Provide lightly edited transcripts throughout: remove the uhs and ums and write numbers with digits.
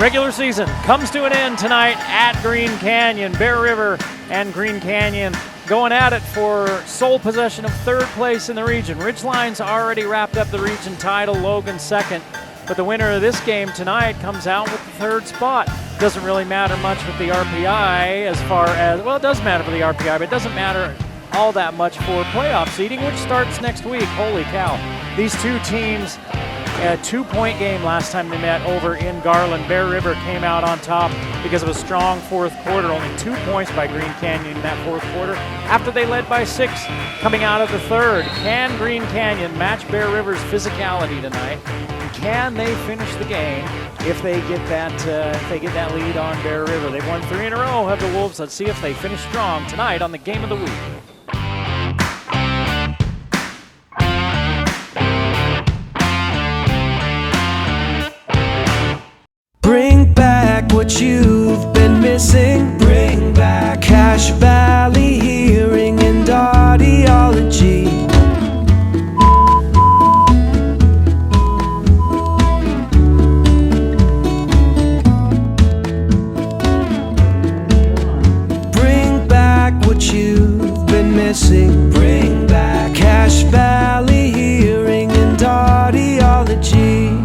Regular season comes to an end tonight at Green Canyon. Bear River and Green Canyon going at it for sole possession of third place in the region. Ridgeline's already wrapped up the region title, Logan second. But the winner of this game tonight comes out with the third spot. Doesn't really matter much with the RPI as far as, well, it does matter for the RPI, but it doesn't matter all that much for playoff seeding, which starts next week. Holy cow. These two teams, a 2-point game last time they met over in Garland. Bear River came out on top because of a strong fourth quarter. Only 2 points by Green Canyon in that fourth quarter after they led by 6 coming out of the third. Can Green Canyon match Bear River's physicality tonight? Can they finish the game if they get that lead on Bear River? They've won 3 in a row, have the Wolves. Let's see if they finish strong tonight on the Game of the Week. Bring back what you've been missing. Bring back Cache Valley Hearing and Audiology. Bring back what you've been missing. Bring back Cache Valley Hearing and Audiology.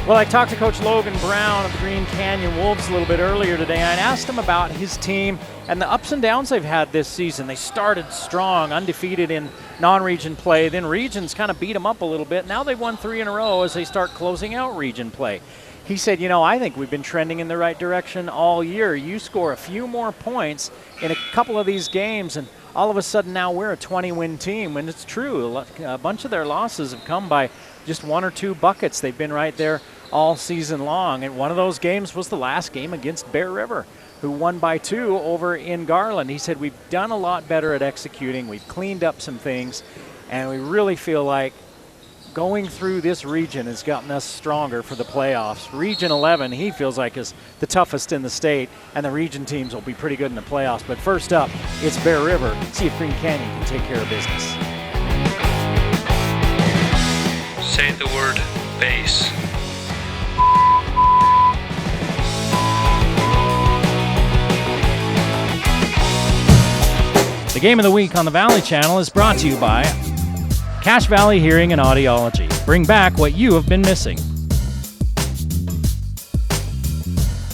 Well, I talked to Coach Logan Brown of the Green Canyon Wolves a little bit earlier today. I asked him about his team and the ups and downs they've had this season. They started strong, undefeated in non-region play. Then regions kind of beat them up a little bit. Now they've won 3 in a row as they start closing out region play. He said, I think we've been trending in the right direction all year. You score a few more points in a couple of these games, and all of a sudden now we're a 20-win team. And it's true. A bunch of their losses have come by just 1 or 2 buckets. They've been right there all season long. And one of those games was the last game against Bear River, who won by 2 over in Garland. He said, we've done a lot better at executing. We've cleaned up some things, and we really feel like going through this region has gotten us stronger for the playoffs. Region 11, he feels like, is the toughest in the state, and the region teams will be pretty good in the playoffs. But first up, it's Bear River. See if Green Canyon can take care of business. Say the word base. The Game of the Week on the Valley Channel is brought to you by Cache Valley Hearing and Audiology. Bring back what you have been missing.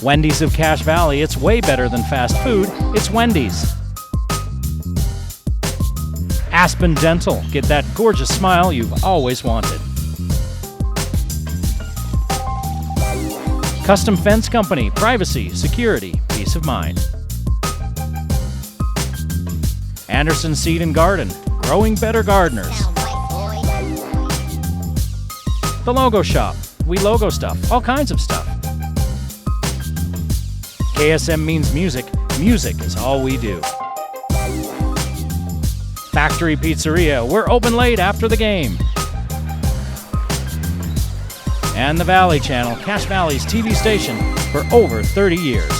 Wendy's of Cache Valley. It's way better than fast food. It's Wendy's. Aspen Dental. Get that gorgeous smile you've always wanted. Custom Fence Company. Privacy, security, peace of mind. Anderson Seed and Garden. Growing better gardeners. The Logo Shop. We logo stuff. All kinds of stuff. KSM means music. Music is all we do. Factory Pizzeria. We're open late after the game. And the Valley Channel, Cache Valley's TV station for over 30 years.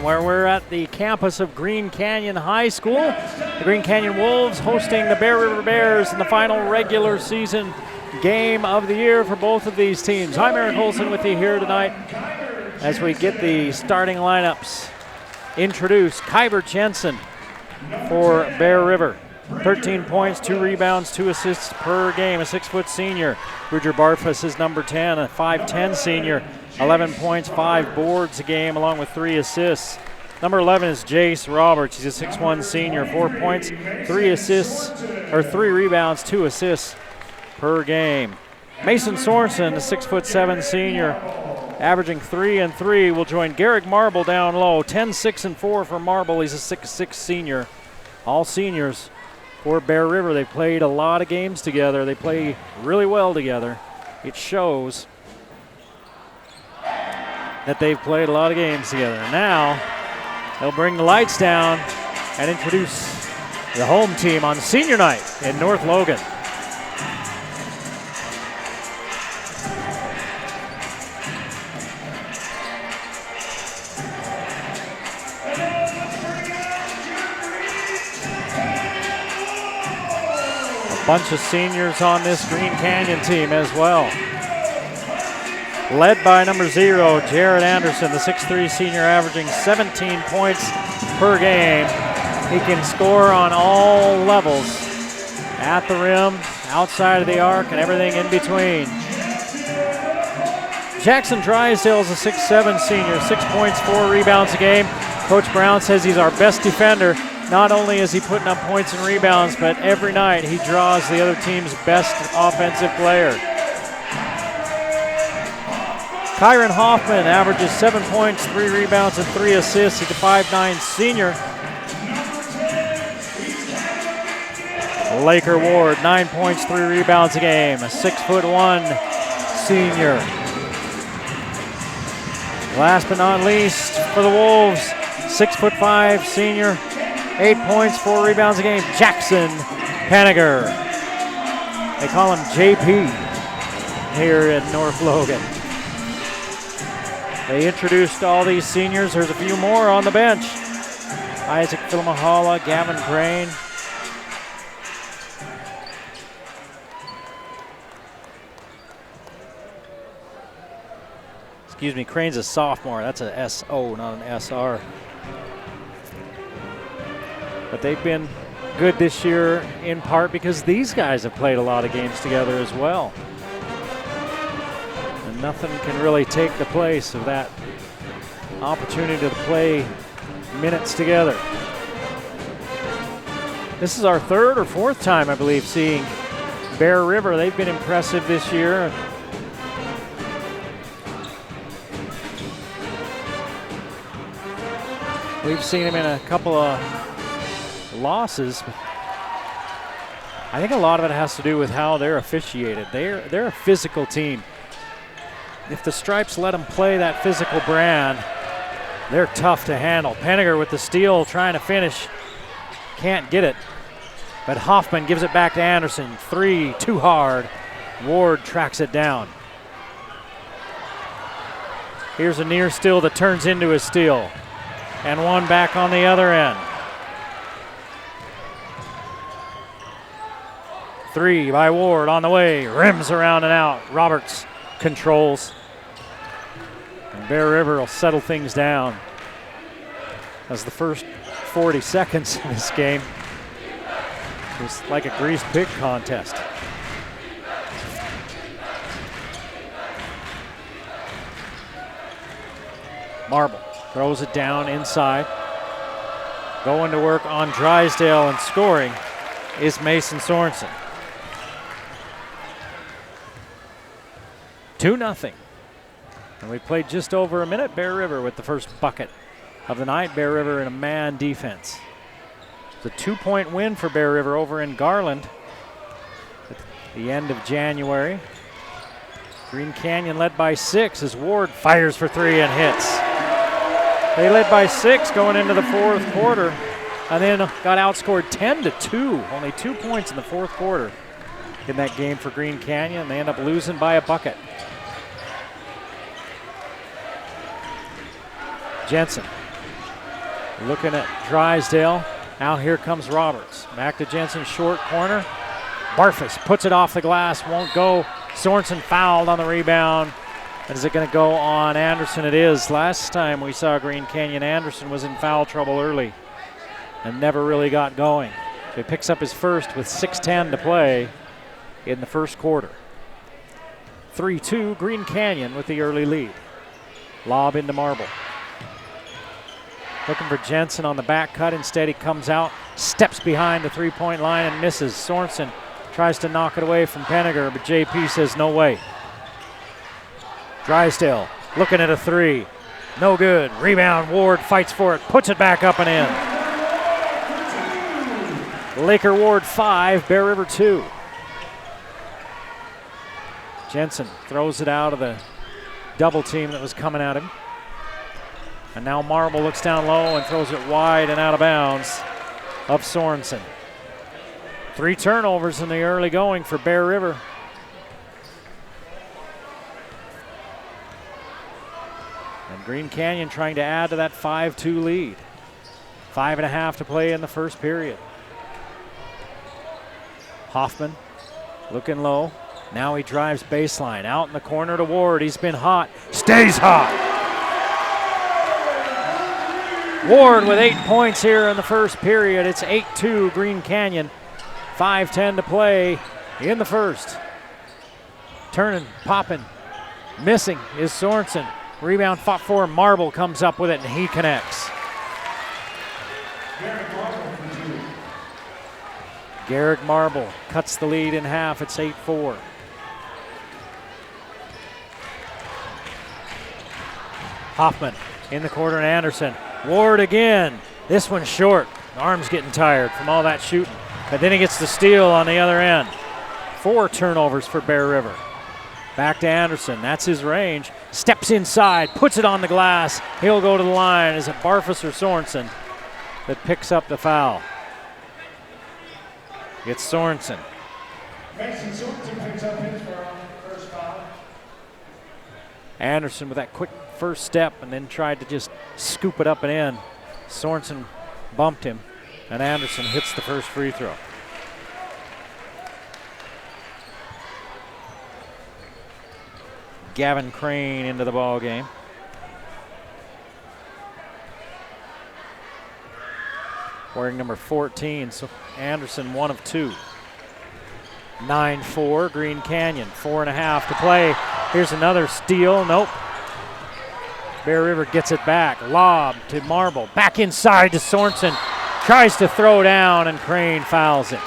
Where we're at the campus of Green Canyon High School. The Green Canyon Wolves hosting the Bear River Bears in the final regular season game of the year for both of these teams. I'm Eric Olson with you here tonight as we get the starting lineups introduced. Kyber Jensen for Bear River. 13 points, 2 rebounds, 2 assists per game. A 6-foot senior. Bridger Barfus is number 10, a 5'10 senior. 11 points, 5 boards a game, along with 3 assists. Number 11 is Jace Roberts. He's a 6'1 senior. 4 points, 3 assists, or 3 rebounds, 2 assists per game. Mason Sorensen, a 6'7 senior, averaging 3 and 3, will join Garrick Marble down low. 10, 6, and 4 for Marble. He's a 6'6 senior. All seniors for Bear River. They've played a lot of games together. They play really well together. It shows that they've played a lot of games together. Now they'll bring the lights down and introduce the home team on senior night in North Logan. Bunch of seniors on this Green Canyon team as well. Led by number 0, Jared Anderson, the 6'3 senior, averaging 17 points per game. He can score on all levels, at the rim, outside of the arc, and everything in between. Jackson Drysdale is a 6'7 senior, 6 points, 4 rebounds a game. Coach Brown says he's our best defender. Not only is he putting up points and rebounds, but every night he draws the other team's best offensive player. Kyron Hoffman averages 7 points, 3 rebounds, and 3 assists. He's a 5'9 senior. Laker Ward, 9 points, 3 rebounds a game. A 6'1 senior. Last but not least, for the Wolves, 6'5 senior. 8 points, 4 rebounds a game, Jackson Paniger. They call him JP here in North Logan. They introduced all these seniors. There's a few more on the bench. Isaac Filmahala, Gavin Crane. Excuse me, Crane's a sophomore. That's a SO, not an SR. But they've been good this year in part because these guys have played a lot of games together as well. And nothing can really take the place of that opportunity to play minutes together. This is our 3rd or 4th time, I believe, seeing Bear River. They've been impressive this year. We've seen them in a couple of losses. I think a lot of it has to do with how they're officiated. They're a physical team. If the Stripes let them play that physical brand, they're tough to handle. Paniger with the steal, trying to finish. Can't get it. But Hoffman gives it back to Anderson. 3, too hard. Ward tracks it down. Here's a near steal that turns into a steal. And one back on the other end. 3 by Ward on the way, rims around and out. Roberts controls. And Bear River will settle things down as the first 40 seconds of this game was like a greased pig contest. Marble throws it down inside. Going to work on Drysdale and scoring is Mason Sorensen. 2-0. And we played just over a minute. Bear River with the first bucket of the night. Bear River in a man defense. It's a 2-point win for Bear River over in Garland at the end of January. Green Canyon led by 6 as Ward fires for 3 and hits. They led by 6 going into the 4th quarter and then got outscored 10-2. Only 2 points in the 4th quarter in that game for Green Canyon. They end up losing by a bucket. Jensen looking at Drysdale. Now here comes Roberts. Back to Jensen, short corner. Barfus puts it off the glass, won't go. Sorensen fouled on the rebound. And is it going to go on Anderson? It is. Last time we saw Green Canyon, Anderson was in foul trouble early and never really got going. So he picks up his first with 6:10 to play in the first quarter. 3-2, Green Canyon with the early lead. Lob into Marble. Looking for Jensen on the back cut. Instead, he comes out, steps behind the three-point line and misses. Sorensen tries to knock it away from Penninger, but JP says no way. Drysdale looking at a three. No good. Rebound. Ward fights for it, puts it back up and in. Laker Ward 5, Bear River 2. Jensen throws it out of the double team that was coming at him. And now Marble looks down low and throws it wide and out of bounds of Sorensen. 3 turnovers in the early going for Bear River. And Green Canyon trying to add to that 5-2 lead. 5.5 to play in the first period. Hoffman looking low. Now he drives baseline. Out in the corner to Ward. He's been hot. Stays hot. Ward with 8 points here in the first period. It's 8-2 Green Canyon. 5:10 to play in the first. Turning, popping, missing is Sorensen. Rebound fought for. Marble comes up with it and he connects. Garrick Marble cuts the lead in half. It's 8-4. Hoffman in the corner and Anderson. Ward again. This one's short. Arm's getting tired from all that shooting. But then he gets the steal on the other end. 4 turnovers for Bear River. Back to Anderson. That's his range. Steps inside, puts it on the glass. He'll go to the line. Is it Barfus or Sorensen that picks up the foul? It's Sorensen. Mason Sorensen picks up his first foul. Anderson with that quick first step and then tried to just scoop it up and in. Sorensen bumped him, and Anderson hits the first free throw. Gavin Crane into the ball game. Wearing number 14, so Anderson 1 of 2. 9-4, Green Canyon, 4.5 to play. Here's another steal, nope. Bear River gets it back, lob to Marble, back inside to Sorensen. Tries to throw down and Crane fouls it.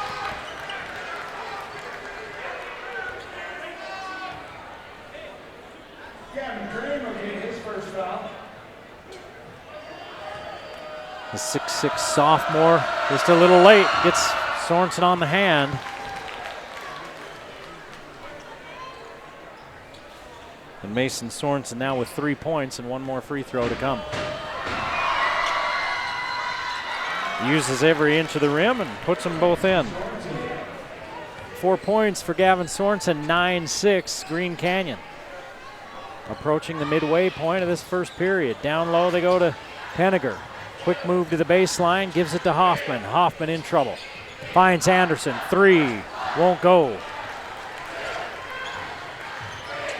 Gavin Crane will get his first foul. The 6'6" sophomore, just a little late, gets Sorensen on the hand. And Mason Sorensen now with 3 points and 1 more free throw to come. Uses every inch of the rim and puts them both in. 4 points for Gavin Sorensen, 9-6 Green Canyon. Approaching the midway point of this first period. Down low they go to Penninger. Quick move to the baseline, gives it to Hoffman. Hoffman in trouble. Finds Anderson, 3, won't go.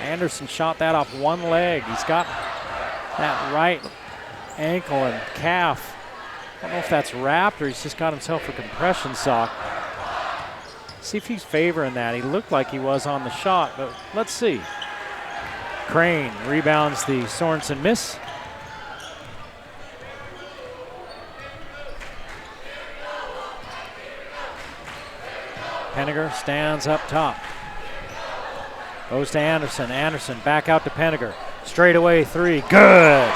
Anderson shot that off one leg. He's got that right ankle and calf. I don't know if that's wrapped or he's just got himself a compression sock. See if he's favoring that. He looked like he was on the shot, but let's see. Crane rebounds the Sorensen miss. Penninger stands up top. Goes to Anderson. Anderson back out to Penninger. Straight away 3. Good.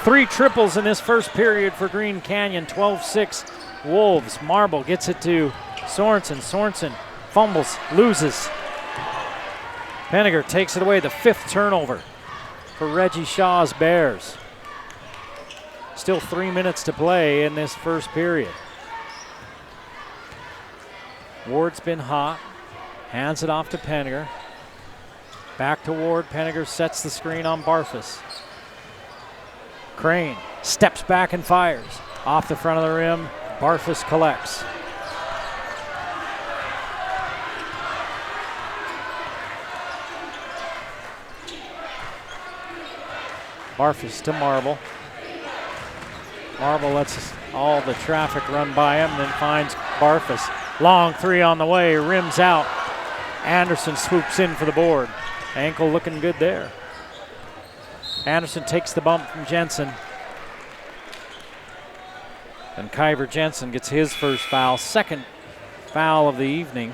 3 triples in this first period for Green Canyon. 12-6 Wolves. Marble gets it to Sorensen. Sorensen fumbles, loses. Penninger takes it away. The 5th turnover for Reggie Shaw's Bears. Still 3 minutes to play in this first period. Ward's been hot. Hands it off to Penninger. Back to Ward. Penninger sets the screen on Barfus. Crane steps back and fires. Off the front of the rim. Barfus collects. Barfus to Marble. Marble lets all the traffic run by him, then finds Barfus. Long three on the way, rims out. Anderson swoops in for the board. Ankle looking good there. Anderson takes the bump from Jensen. And Kyver Jensen gets his first foul, second foul of the evening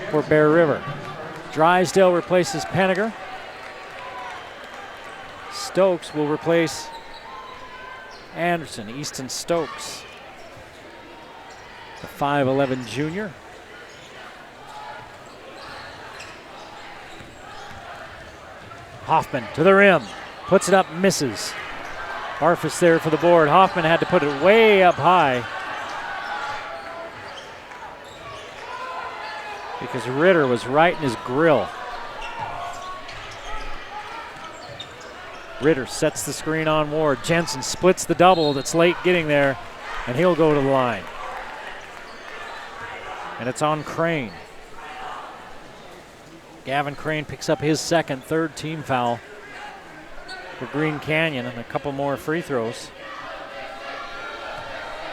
for Bear River. Drysdale replaces Penniger. Stokes will replace Anderson. Easton Stokes, the 5'11 junior. Hoffman to the rim, puts it up, misses. Barfus there for the board. Hoffman had to put it way up high because Ritter was right in his grill. Ritter sets the screen on Ward. Jensen splits the double that's late getting there, and he'll go to the line. And it's on Crane. Gavin Crane picks up his second, third team foul for Green Canyon, and a couple more free throws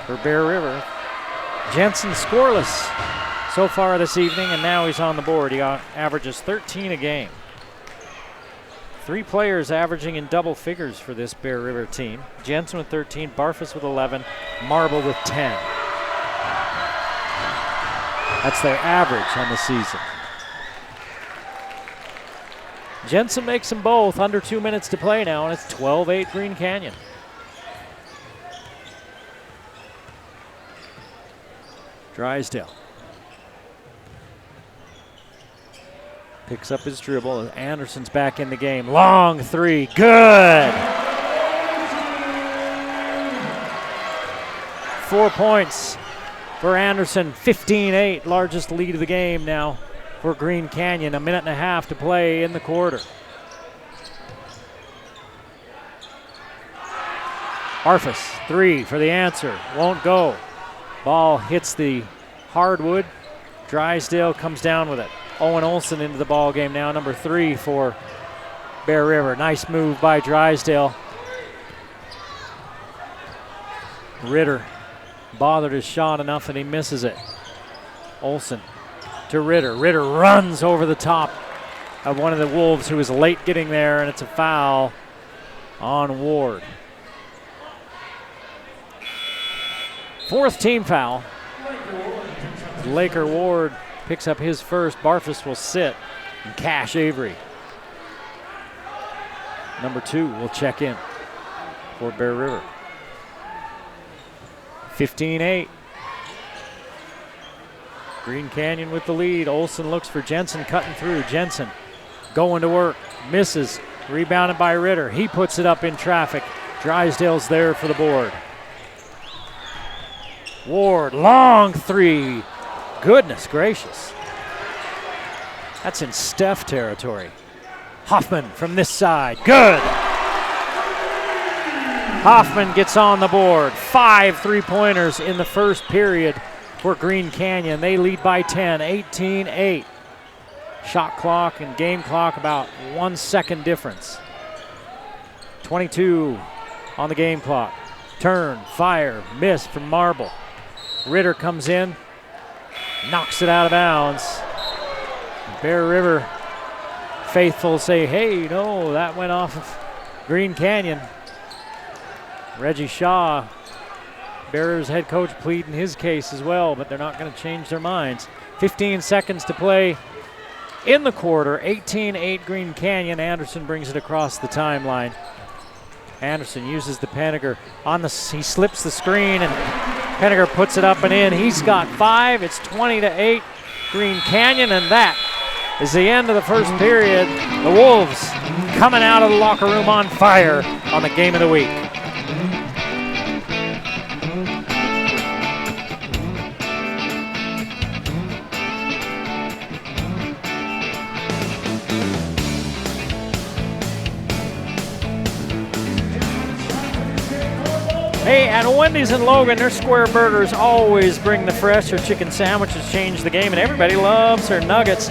for Bear River. Jensen scoreless so far this evening, and now he's on the board. He averages 13 a game. 3 players averaging in double figures for this Bear River team. Jensen with 13, Barfus with 11, Marble with 10. That's their average on the season. Jensen makes them both. Under 2 minutes to play now, and it's 12-8 Green Canyon. Drysdale picks up his dribble. Anderson's back in the game. Long three, good! 4 points for Anderson, 15-8, largest lead of the game now for Green Canyon. A minute and a half to play in the quarter. Barfus, three for the answer, won't go. Ball hits the hardwood. Drysdale comes down with it. Owen Olsen into the ball game now, number 3 for Bear River. Nice move by Drysdale. Ritter bothered his shot enough and he misses it. Olsen to Ritter. Ritter runs over the top of one of the Wolves who was late getting there, and it's a foul on Ward. 4th team foul. Laker Ward picks up his first. Barfus will sit, and Cash Avery, number 2, will check in for Bear River. 15-8. Green Canyon with the lead. Olsen looks for Jensen cutting through. Jensen going to work, misses, rebounded by Ritter. He puts it up in traffic. Drysdale's there for the board. Ward, long three. Goodness gracious. That's in Steph territory. Hoffman from this side, good. Hoffman gets on the board. 5 3-pointers in the first period for Green Canyon. They lead by 10, 18-8. Shot clock and game clock about 1 second difference. 22 on the game clock. Turn, fire, miss from Marble. Ritter comes in, knocks it out of bounds. Bear River faithful say, hey, no, that went off of Green Canyon. Reggie Shaw, Bear's head coach, pleading his case as well, but they're not going to change their minds. 15 seconds to play in the quarter. 18-8 Green Canyon. Anderson brings it across the timeline. Anderson uses the Penniger on the, he slips the screen and Penniger puts it up and in. He's got 5. It's 20-8 Green Canyon, and that is the end of the first period. The Wolves coming out of the locker room on fire on the game of the week. Hey, at Wendy's in Logan, their square burgers always bring the fresh. Their chicken sandwiches change the game, and everybody loves their nuggets.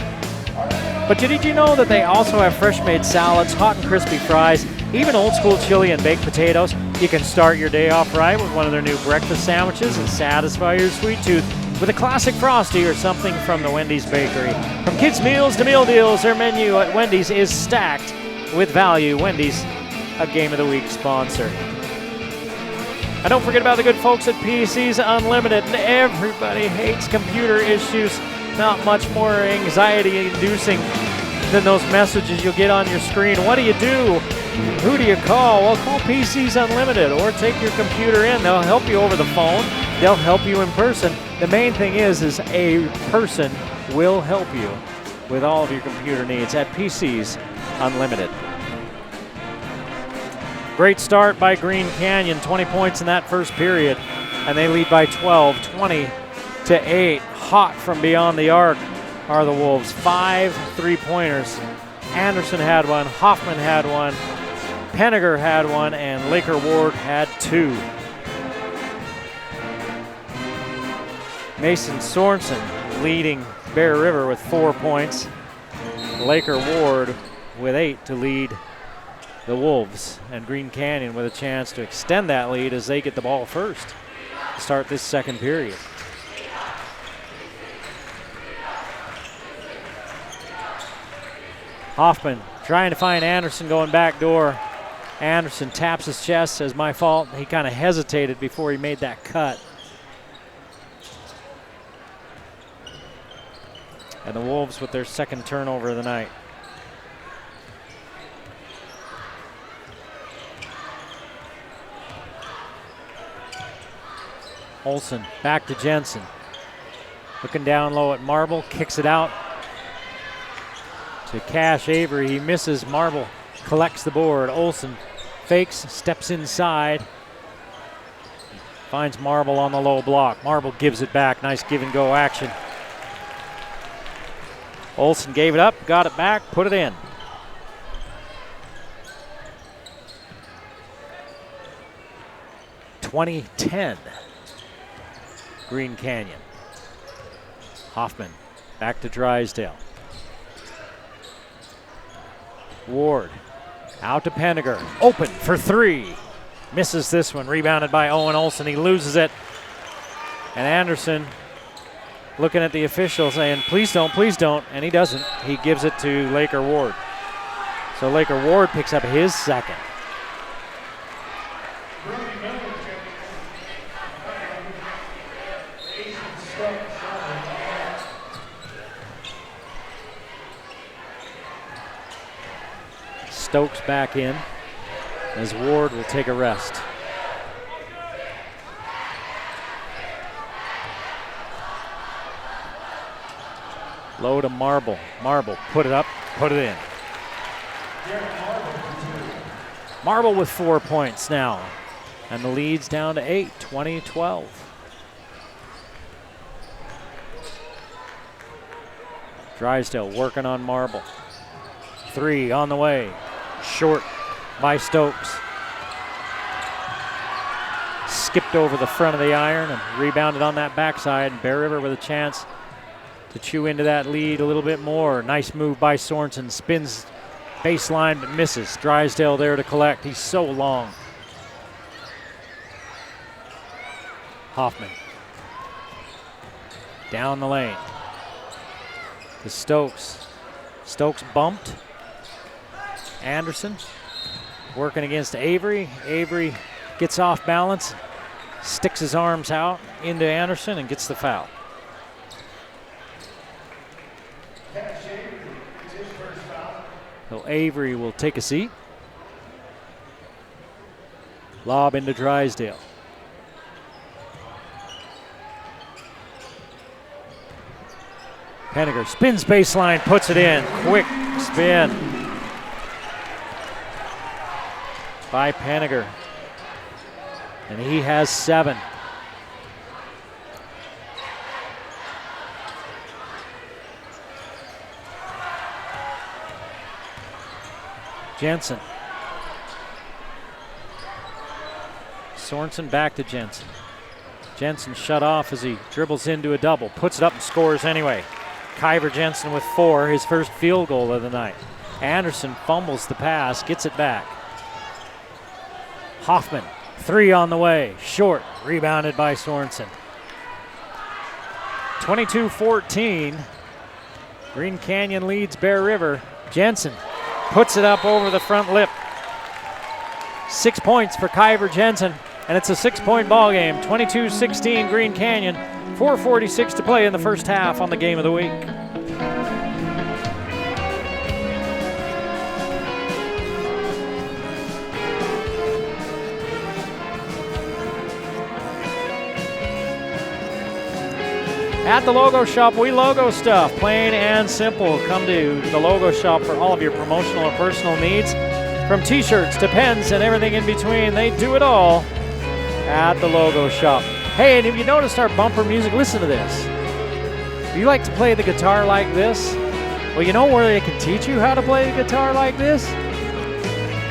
But did you know that they also have fresh-made salads, hot and crispy fries, even old-school chili and baked potatoes? You can start your day off right with one of their new breakfast sandwiches and satisfy your sweet tooth with a classic Frosty or something from the Wendy's bakery. From kids' meals to meal deals, their menu at Wendy's is stacked with value. Wendy's, a Game of the Week sponsor. And don't forget about the good folks at PC's Unlimited. Everybody hates computer issues. Not much more anxiety-inducing than those messages you'll get on your screen. What do you do? Who do you call? Well, call PC's Unlimited or take your computer in. They'll help you over the phone. They'll help you in person. The main thing is a person will help you with all of your computer needs at PC's Unlimited. Great start by Green Canyon, 20 points in that first period, and they lead by 12, 20-8. Hot from beyond the arc are the Wolves. 5 3-pointers. Anderson had one, Hoffman had one, Penniger had one, and Laker Ward had 2. Mason Sorensen leading Bear River with 4 points. Laker Ward with 8 to lead the Wolves, and Green Canyon with a chance to extend that lead as they get the ball first to start this second period. Hoffman trying to find Anderson going back door. Anderson taps his chest, says, my fault. He kind of hesitated before he made that cut. And the Wolves with their second turnover of the night. Olsen back to Jensen. Looking down low at Marble, kicks it out to Cash Avery. He misses. Marble collects the board. Olsen fakes, steps inside. Finds Marble on the low block. Marble gives it back. Nice give and go action. Olsen gave it up, got it back, put it in. (20-10). Green Canyon. Hoffman back to Drysdale. Ward out to Penniger. Open for 3. Misses this one. Rebounded by Owen Olsen. He loses it. And Anderson looking at the official saying, please don't. And he doesn't. He gives it to Laker Ward. So Laker Ward picks up his second. Stokes back in as Ward will take a rest. Low to Marble. Marble put it up, put it in. Marble with 4 points now. And the lead's down to 8, 20-12. Drysdale working on Marble. 3 on the way. Short by Stokes. Skipped over the front of the iron and rebounded on that backside. Bear River with a chance to chew into that lead a little bit more. Nice move by Sorensen. Spins baseline but misses. Drysdale there to collect. He's so long. Hoffman. Down the lane. To Stokes. Stokes bumped. Anderson working against Avery. Avery gets off balance, sticks his arms out into Anderson and gets the foul. So Avery will take a seat. Lob into Drysdale. Penniger spins baseline, puts it in. Quick spin by Penniger. And he has 7. Jensen. Sorensen back to Jensen. Jensen shut off as he dribbles into a double. Puts it up and scores anyway. Kyver Jensen with 4, his first field goal of the night. Anderson fumbles the pass, gets it back. Hoffman, 3 on the way. Short, rebounded by Sorensen. 22-14. Green Canyon leads Bear River. Jensen puts it up over the front lip. 6 points for Kyver Jensen, and it's a 6-point ball game. 22-16 Green Canyon. 4:46 to play in the first half on the Game of the Week. At the Logo Shop, we logo stuff, plain and simple. Come to the Logo Shop for all of your promotional or personal needs. From t-shirts to pens and everything in between, they do it all at the Logo Shop. Hey, and if you noticed our bumper music, listen to this. If you like to play the guitar like this, well, you know where they can teach you how to play the guitar like this?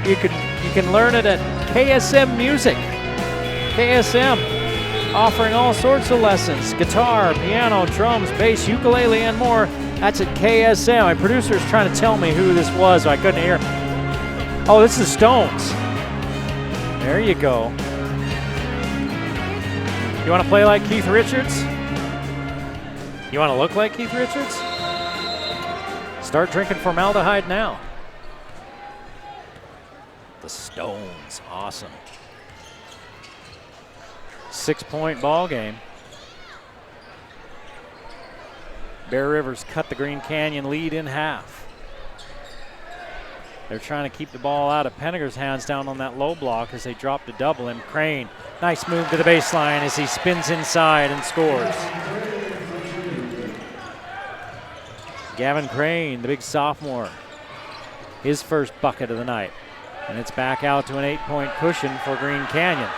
You can learn it at KSM Music. KSM. Offering all sorts of lessons, guitar, piano, drums, bass, ukulele, and more. That's at KSM. My producer's trying to tell me who this was, so I couldn't hear. Oh, this is Stones. There you go. You want to play like Keith Richards? You want to look like Keith Richards? Start drinking formaldehyde now. The Stones, awesome. 6-point ball game. Bear Rivers cut the Green Canyon lead in half. They're trying to keep the ball out of Penninger's hands down on that low block as they drop to double him. Crane, nice move to the baseline as he spins inside and scores. Gavin Crane, the big sophomore, his first bucket of the night. And it's back out to an 8-point cushion for Green Canyon.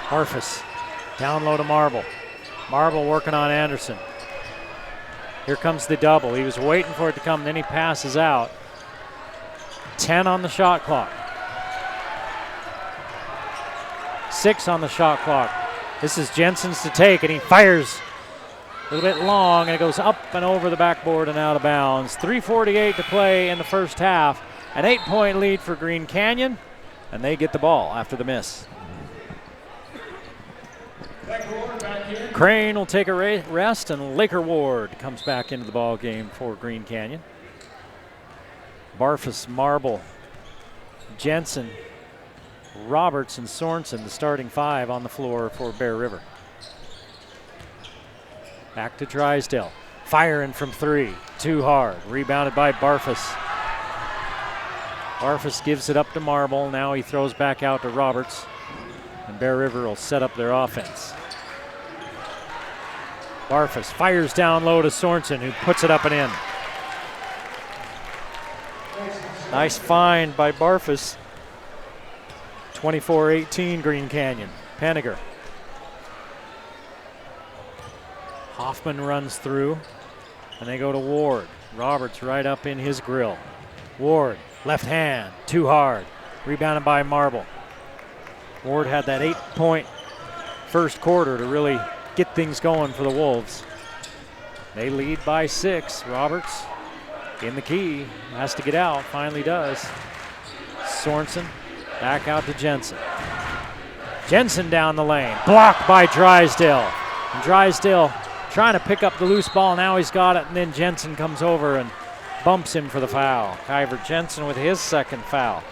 Harfus, down low to Marble. Marble working on Anderson. Here comes the double. He was waiting for it to come, then he passes out. 10 on the shot clock. 6 on the shot clock. This is Jensen's to take, and he fires a little bit long, and it goes up and over the backboard and out of bounds. 3:48 to play in the first half. An 8-point lead for Green Canyon, and they get the ball after the miss. Crane will take a rest, and Laker Ward comes back into the ball game for Green Canyon. Barfus, Marble, Jensen, Roberts, and Sorensen, the starting 5 on the floor for Bear River. Back to Drysdale. Firing from 3. Too hard. Rebounded by Barfus. Barfus gives it up to Marble. Now he throws back out to Roberts. And Bear River will set up their offense. Barfus fires down low to Sorensen, who puts it up and in. Nice find by Barfus. 24-18 Green Canyon. Penninger. Hoffman runs through, and they go to Ward. Roberts right up in his grill. Ward, left hand, too hard. Rebounded by Marble. Ward had that 8-point first quarter to really get things going for the Wolves. They lead by 6. Roberts in the key, has to get out, finally does. Sorensen back out to Jensen. Jensen down the lane, blocked by Drysdale. And Drysdale trying to pick up the loose ball, now he's got it, and then Jensen comes over and bumps him for the foul. Kyver Jensen with his second foul.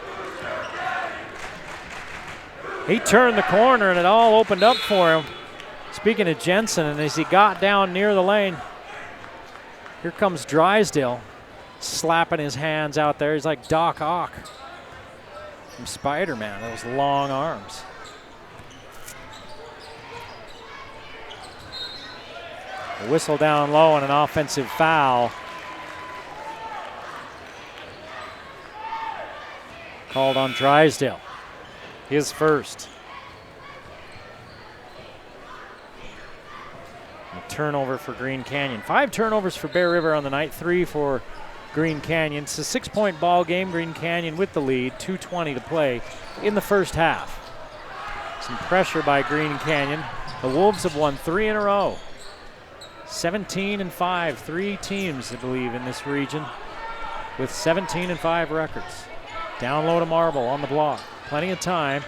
He turned the corner and it all opened up for him. Speaking of Jensen, and as he got down near the lane, here comes Drysdale slapping his hands out there. He's like Doc Ock from Spider-Man, those long arms. A whistle down low and an offensive foul called on Drysdale. His first. A turnover for Green Canyon. 5 turnovers for Bear River on the night, 3 for Green Canyon. It's a 6-point ball game. Green Canyon with the lead, 2:20 to play in the first half. Some pressure by Green Canyon. The Wolves have won 3 in a row. 17-5, 3 teams, I believe, in this region with 17-5 records. Down low to Marble on the block. Plenty of time.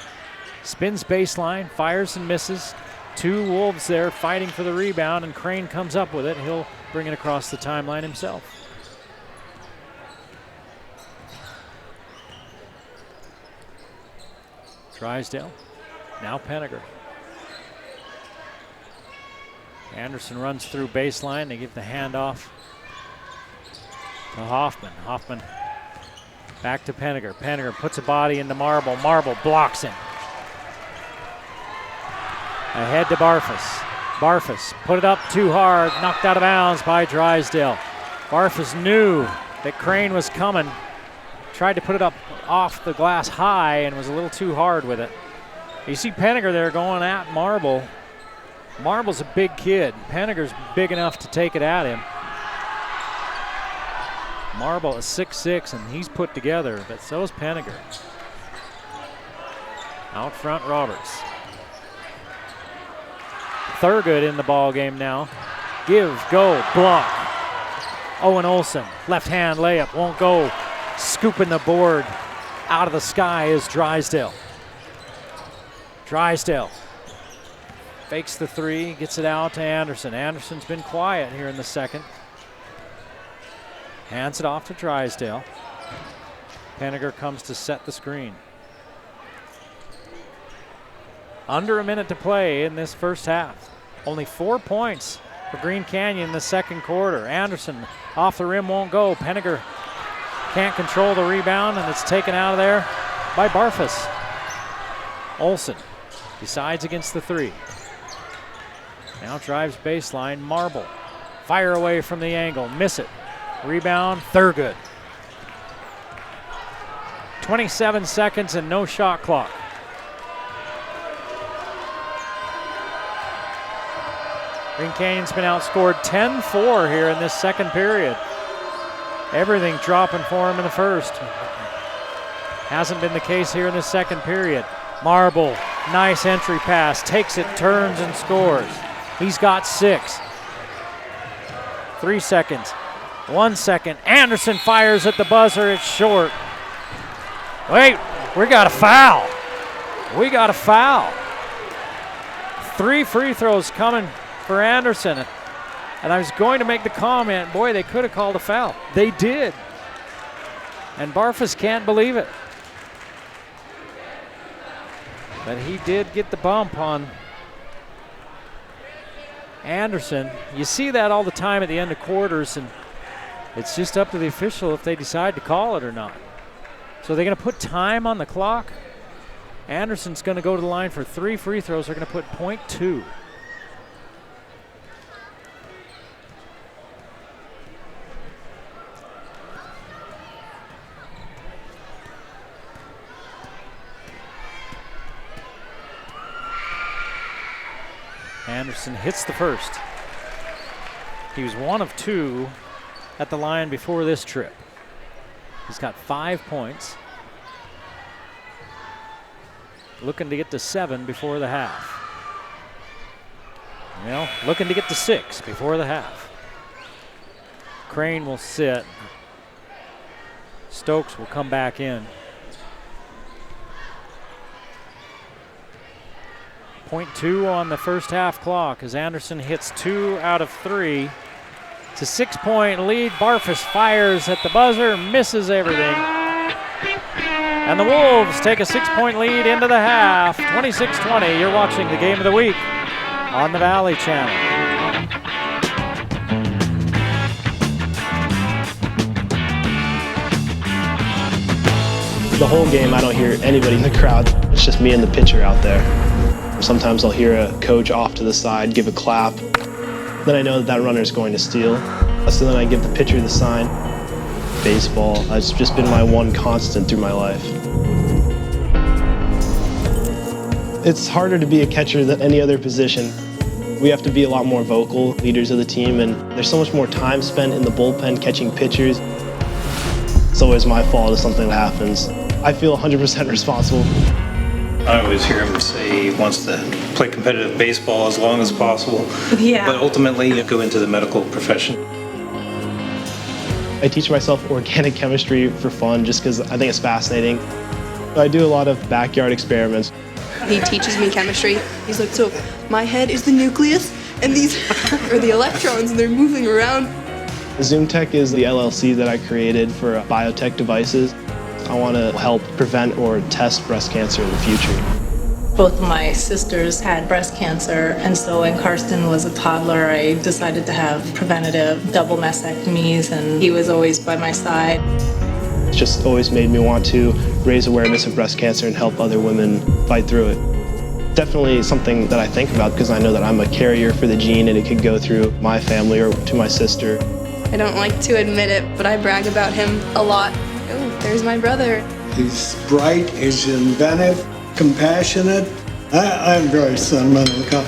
Spins baseline, fires and misses. 2 Wolves there fighting for the rebound, and Crane comes up with it. He'll bring it across the timeline himself. Drysdale, now Penninger. Anderson runs through baseline. They give the handoff to Hoffman. Hoffman back to Penninger. Penninger puts a body into Marble. Marble blocks him. Ahead to Barfus. Barfus put it up too hard, knocked out of bounds by Drysdale. Barfus knew that Crane was coming. Tried to put it up off the glass high and was a little too hard with it. You see Penninger there going at Marble. Marble's a big kid. Penninger's big enough to take it at him. Marble is 6'6", and he's put together, but so is Penninger. Out front, Roberts. Thurgood in the ball game now. Give, go, block. Owen Olsen, left hand layup, won't go. Scooping the board out of the sky is Drysdale. Drysdale fakes the 3, gets it out to Anderson. Anderson's been quiet here in the second. Hands it off to Drysdale. Penninger comes to set the screen. Under a minute to play in this first half. Only 4 points for Green Canyon in the second quarter. Anderson off the rim, won't go. Penninger can't control the rebound, and it's taken out of there by Barfus. Olsen decides against the 3. Now drives baseline, Marble. Fire away from the angle, miss it. Rebound, Thurgood. 27 seconds and no shot clock. Green Canyon's been outscored 10-4 here in this second period. Everything dropping for him in the first. Hasn't been the case here in the second period. Marble, nice entry pass, takes it, turns and scores. He's got 6. 3 seconds, 1 second. Anderson fires at the buzzer, it's short. Wait, we got a foul. We got a foul. 3 free throws coming for Anderson. And I was going to make the comment, boy, they could have called a foul. They did. And Barfus can't believe it. But he did get the bump on Anderson. You see that all the time at the end of quarters, and it's just up to the official if they decide to call it or not. So they're going to put time on the clock. Anderson's going to go to the line for 3 free throws. They're going to put .2. Anderson hits the first. He was 1 of 2 at the line before this trip. He's got 5 points. Looking to get to 7 before the half. Well, looking to get to 6 before the half. Crane will sit. Stokes will come back in. .2 on the first half clock as Anderson hits 2 out of 3. It's a 6-point lead. Barfus fires at the buzzer, misses everything. And the Wolves take a 6-point lead into the half, 26-20. You're watching the Game of the Week on the Valley Channel. The whole game, I don't hear anybody in the crowd. It's just me and the pitcher out there. Sometimes I'll hear a coach off to the side give a clap. Then I know that that runner is going to steal. So then I give the pitcher the sign. Baseball has just been my one constant through my life. It's harder to be a catcher than any other position. We have to be a lot more vocal, leaders of the team, and there's so much more time spent in the bullpen catching pitchers. It's always my fault if something happens. I feel 100% responsible. I always hear him say he wants to play competitive baseball as long as possible, Yeah. but ultimately go into the medical profession. I teach myself organic chemistry for fun just because I think it's fascinating. I do a lot of backyard experiments. He teaches me chemistry. He's like, so my head is the nucleus, and these are the electrons, and they're moving around. ZoomTech is the LLC that I created for biotech devices. I want to help prevent or test breast cancer in the future. Both of my sisters had breast cancer, and so when Karsten was a toddler, I decided to have preventative double mastectomies, and he was always by my side. It's just always made me want to raise awareness of breast cancer and help other women fight through it. Definitely something that I think about because I know that I'm a carrier for the gene and it could go through my family or to my sister. I don't like to admit it, but I brag about him a lot. Oh, there's my brother. He's bright, he's inventive, compassionate. I'm very sentimental.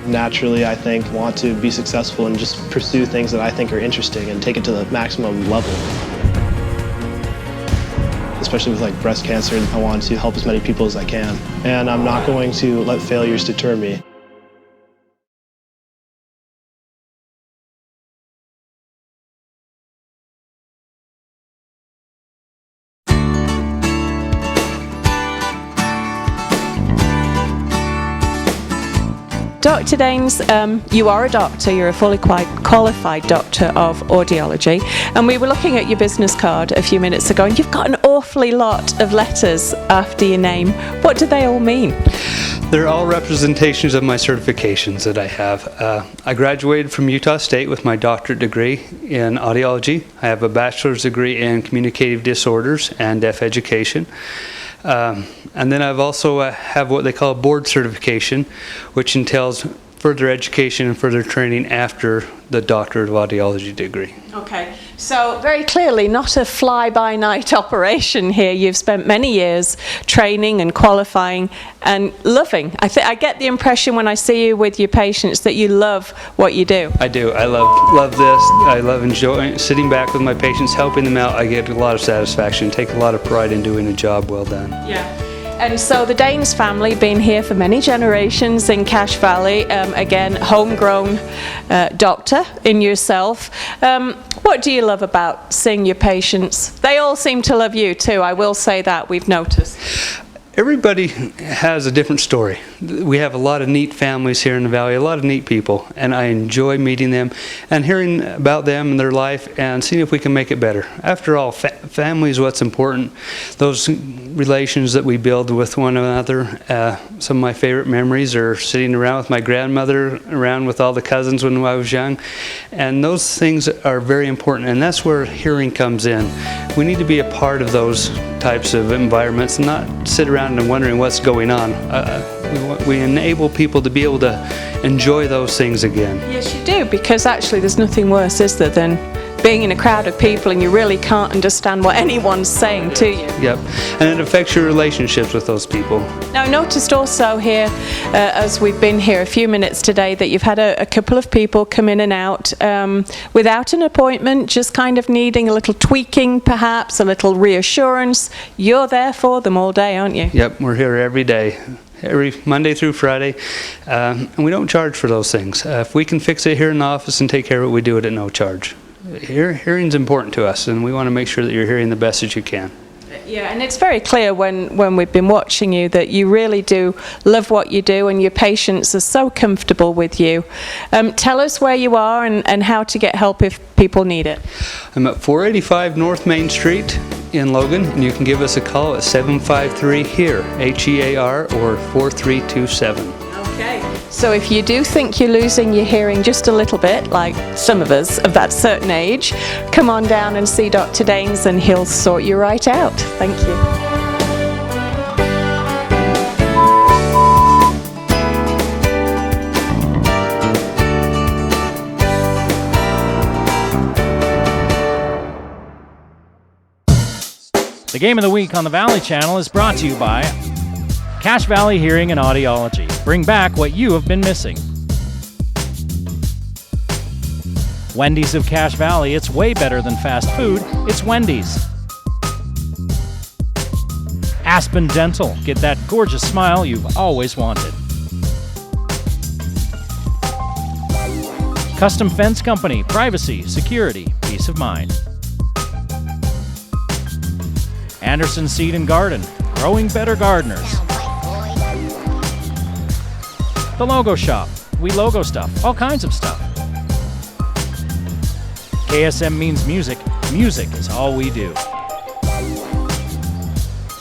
Naturally, I think, want to be successful and just pursue things that I think are interesting and take it to the maximum level. Especially with like breast cancer, I want to help as many people as I can. And I'm not going to let failures deter me. Dr. Daines, you are a doctor, you're a fully qualified doctor of audiology, and we were looking at your business card a few minutes ago, and you've got an awfully lot of letters after your name. What do they all mean? They're all representations of my certifications that I have. I graduated from Utah State with my doctorate degree in audiology. I have a bachelor's degree in communicative disorders and deaf education. And then I've also have what they call a board certification, which entails further education and further training after the doctorate of audiology degree. Okay, so very clearly not a fly-by-night operation here. You've spent many years training and qualifying and loving. I get the impression when I see you with your patients that you love what you do. I do. I love this. I love enjoying sitting back with my patients, helping them out. I get a lot of satisfaction, take a lot of pride in doing a job well done. Yeah. And so the Daines family, been here for many generations in Cache Valley, again, homegrown doctor in yourself. What do you love about seeing your patients? They all seem to love you too, I will say that, we've noticed. Everybody has a different story. We have a lot of neat families here in the valley, a lot of neat people, and I enjoy meeting them and hearing about them and their life and seeing if we can make it better. After all, family is what's important. Those relations that we build with one another. Some of my favorite memories are sitting around with my grandmother, around with all the cousins when I was young, and those things are very important, and that's where hearing comes in. We need to be a part of those types of environments and not sit around and wondering what's going on. We enable people to be able to enjoy those things again. Yes, you do, because actually there's nothing worse, is there, than being in a crowd of people and you really can't understand what anyone's saying to you. Yep, and it affects your relationships with those people. Now, I noticed also here, as we've been here a few minutes today, that you've had a couple of people come in and out without an appointment, just kind of needing a little tweaking, perhaps, a little reassurance. You're there for them all day, aren't you? Yep, we're here every day. Every Monday through Friday, and we don't charge for those things. If we can fix it here in the office and take care of it, we do it at no charge. Hearing's important to us, and we want to make sure that you're hearing the best that you can. Yeah, and it's very clear when we've been watching you that you really do love what you do, and your patients are so comfortable with you. Tell us where you are and how to get help if people need it. I'm at 485 North Main Street in Logan, and you can give us a call at 753-HEAR, H-E-A-R, or 4327. Okay. So if you do think you're losing your hearing just a little bit, like some of us of that certain age, come on down and see Dr. Daines and he'll sort you right out. Thank you. The Game of the Week on the Valley Channel is brought to you by Cache Valley Hearing and Audiology. Bring back what you have been missing. Wendy's of Cache Valley, it's way better than fast food. It's Wendy's. Aspen Dental, get that gorgeous smile you've always wanted. Custom Fence Company, privacy, security, peace of mind. Anderson Seed and Garden, growing better gardeners. The Logo Shop, we logo stuff, all kinds of stuff. KSM means music, music is all we do.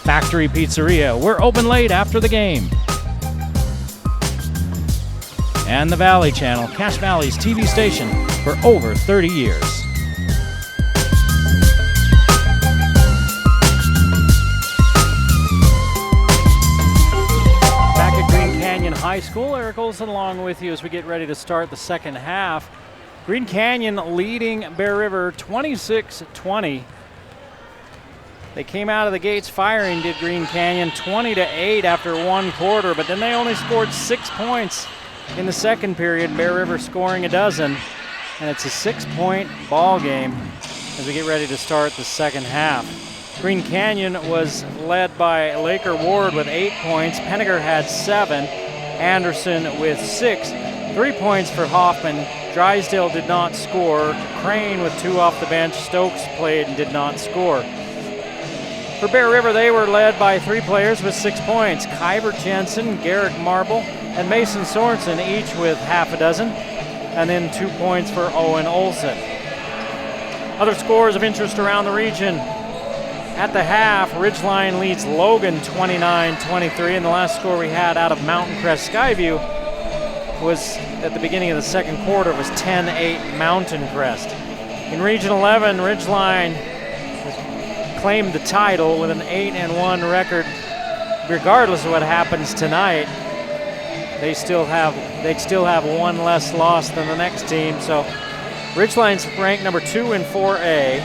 Factory Pizzeria, we're open late after the game. And the Valley Channel, Cache Valley's TV station for over 30 years. Back at Green Canyon High School, Eric Olson along with you as we get ready to start the second half. Green Canyon leading Bear River 26-20. They came out of the gates firing, did Green Canyon, 20-8 after one quarter, but then they only scored 6 points in the second period. Bear River scoring a dozen, and it's a 6-point ball game as we get ready to start the second half. Green Canyon was led by Laker Ward with 8 points. Penniger had 7. Anderson with 6. 3 points for Hoffman. Drysdale did not score. Crane with 2 off the bench. Stokes played and did not score. For Bear River, they were led by 3 players with 6 points. Kyver Jensen, Garrick Marble, and Mason Sorensen, each with half a dozen. And then 2 points for Owen Olson. Other scores of interest around the region. At the half, Ridgeline leads Logan 29-23, and the last score we had out of Mountain Crest Skyview was at the beginning of the second quarter was 10-8 Mountain Crest. In Region 11, Ridgeline claimed the title with an 8-1 record. Regardless of what happens tonight, they'd still have one less loss than the next team. So Ridgeline's ranked number 2 in 4A,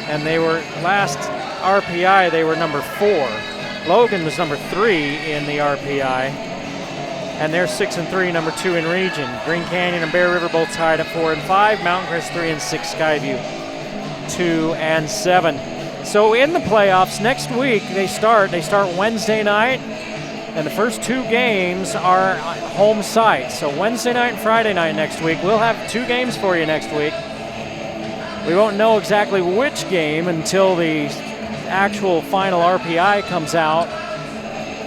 and they were last RPI, they were number 4. Logan was number 3 in the RPI, and they're 6-3, number 2 in region. Green Canyon and Bear River both tied at 4 and 5. Mountain Crest 3 and 6. Skyview 2 and 7. So in the playoffs next week, they start Wednesday night, and the first 2 games are home site. So Wednesday night and Friday night next week. We'll have 2 games for you next week. We won't know exactly which game until the actual final RPI comes out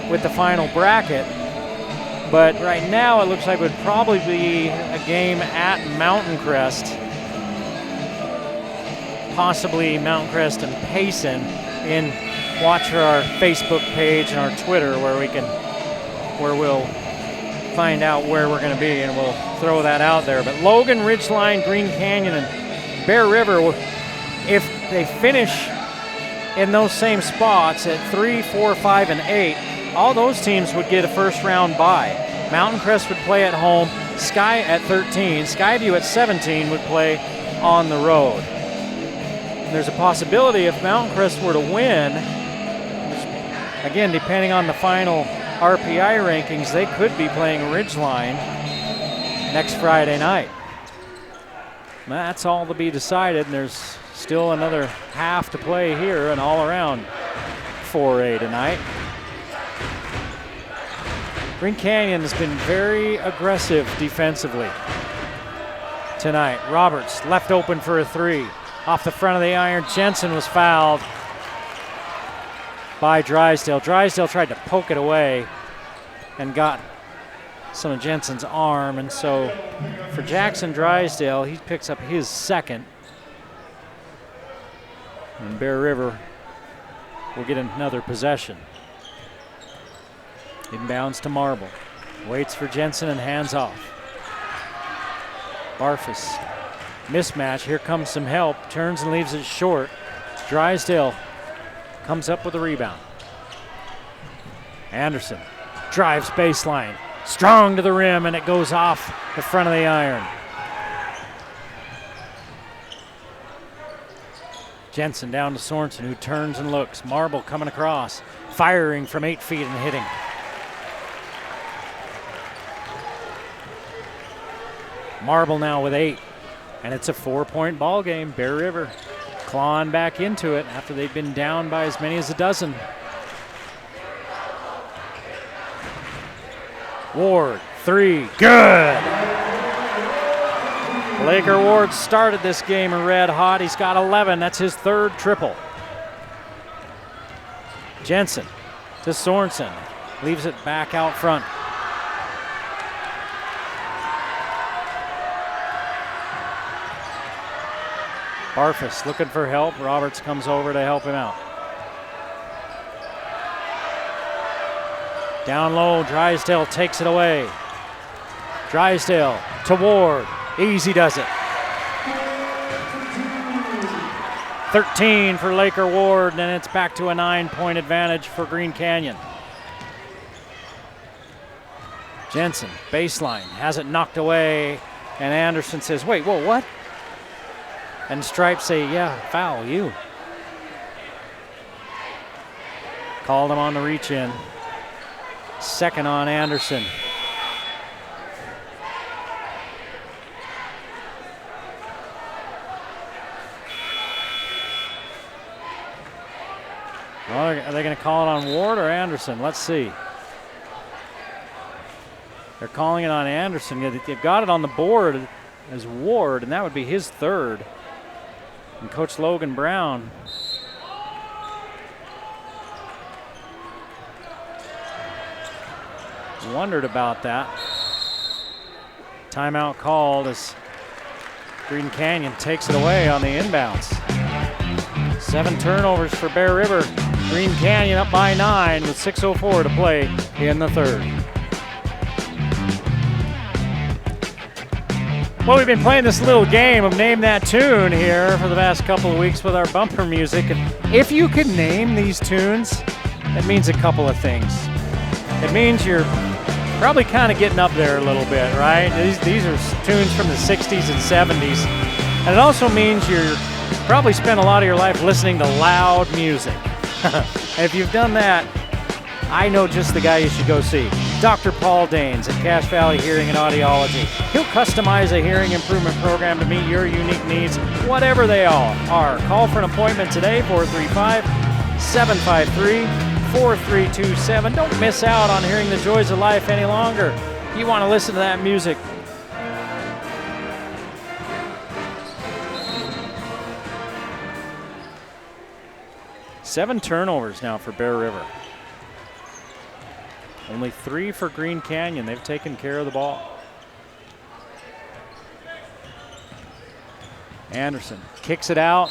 with the final bracket. But right now it looks like it would probably be a game at Mountain Crest. Possibly Mountain Crest and Payson. Watch our Facebook page and our Twitter where we'll find out where we're going to be, and we'll throw that out there. But Logan, Ridgeline, Green Canyon, and Bear River, if they finish in those same spots at 3, 4, 5, and 8, all those teams would get a first round bye. Mountain Crest would play at home, Sky at 13, Skyview at 17 would play on the road. And there's a possibility if Mountain Crest were to win, again, depending on the final RPI rankings, they could be playing Ridgeline next Friday night. That's all to be decided, and there's still another half to play here and all around 4A tonight. Green Canyon has been very aggressive defensively tonight. Roberts left open for a 3. Off the front of the iron, Jensen was fouled by Drysdale. Drysdale tried to poke it away and got some of Jensen's arm, and so for Jackson Drysdale, he picks up his second. And Bear River will get another possession. Inbounds to Marble. Waits for Jensen and hands off. Barfus. Mismatch. Here comes some help. Turns and leaves it short. Drysdale comes up with a rebound. Anderson drives baseline. Strong to the rim, and it goes off the front of the iron. Jensen down to Sorensen, who turns and looks. Marble coming across. Firing from 8 feet and hitting. Marble now with 8. And it's a 4-point ball game. Bear River clawing back into it after they've been down by as many as a dozen. Ward, 3, good. Laker Ward started this game red hot. He's got 11. That's his 3rd triple. Jensen to Sorensen. Leaves it back out front. Barfus looking for help. Roberts comes over to help him out. Down low, Drysdale takes it away. Drysdale to Ward. Easy does it. 13 for Laker Ward, and it's back to a 9-point advantage for Green Canyon. Jensen, baseline, has it knocked away, and Anderson says, wait, whoa, what? And Stripes say, yeah, foul, you. Called him on the reach in. 2nd on Anderson. Well, are they going to call it on Ward or Anderson? Let's see. They're calling it on Anderson. They've got it on the board as Ward, and that would be his 3rd. And Coach Logan Brown wondered about that. Timeout called as Green Canyon takes it away on the inbounds. 7 turnovers for Bear River. Green Canyon up by 9 with 6:04 to play in the 3rd. Well, we've been playing this little game of Name That Tune here for the past couple of weeks with our bumper music. And if you can name these tunes, that means a couple of things. It means you're probably kind of getting up there a little bit, right? These are tunes from the 60s and 70s. And it also means you're probably spent a lot of your life listening to loud music. And if you've done that, I know just the guy you should go see. Dr. Paul Danes at Cache Valley Hearing and Audiology. He'll customize a hearing improvement program to meet your unique needs, whatever they all are. Call for an appointment today, 435-753-4327. Don't miss out on hearing the joys of life any longer. You want to listen to that music. Seven turnovers now for Bear River. Only 3 for Green Canyon. They've taken care of the ball. Anderson kicks it out.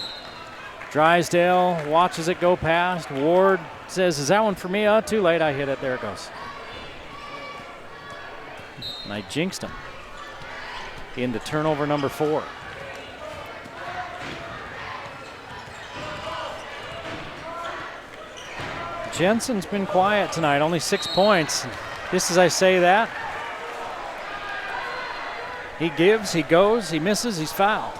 Drysdale watches it go past. Ward says, is that one for me? Oh, too late. I hit it. There it goes. And I jinxed him into turnover number 4. Jensen's been quiet tonight, only 6 points. Just as I say that, he gives, he goes, he misses, he's fouled.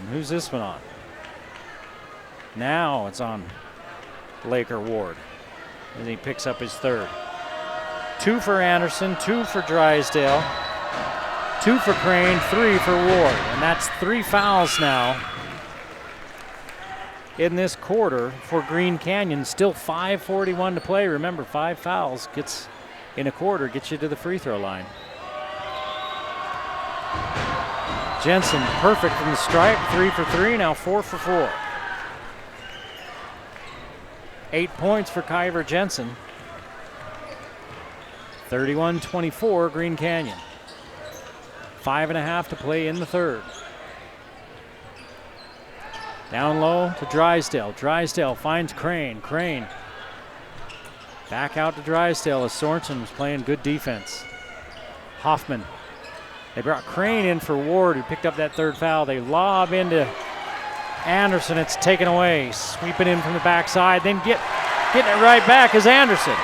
And who's this one on? Now it's on Laker Ward, and he picks up his 3rd. 2 for Anderson, 2 for Drysdale, 2 for Crane, 3 for Ward, and that's 3 fouls now in this quarter for Green Canyon. Still 5:41 to play. Remember, 5 fouls gets in a quarter gets you to the free throw line. Jensen perfect from the stripe, 3 for 3, now 4 for 4. 8 points for Kyver Jensen. 31-24 Green Canyon. 5.5 to play in the 3rd. Down low to Drysdale. Drysdale finds Crane. Crane back out to Drysdale as Sorensen was playing good defense. Hoffman. They brought Crane in for Ward, who picked up that 3rd foul. They lob into Anderson. It's taken away. Sweeping in from the backside. Then getting it right back is Anderson.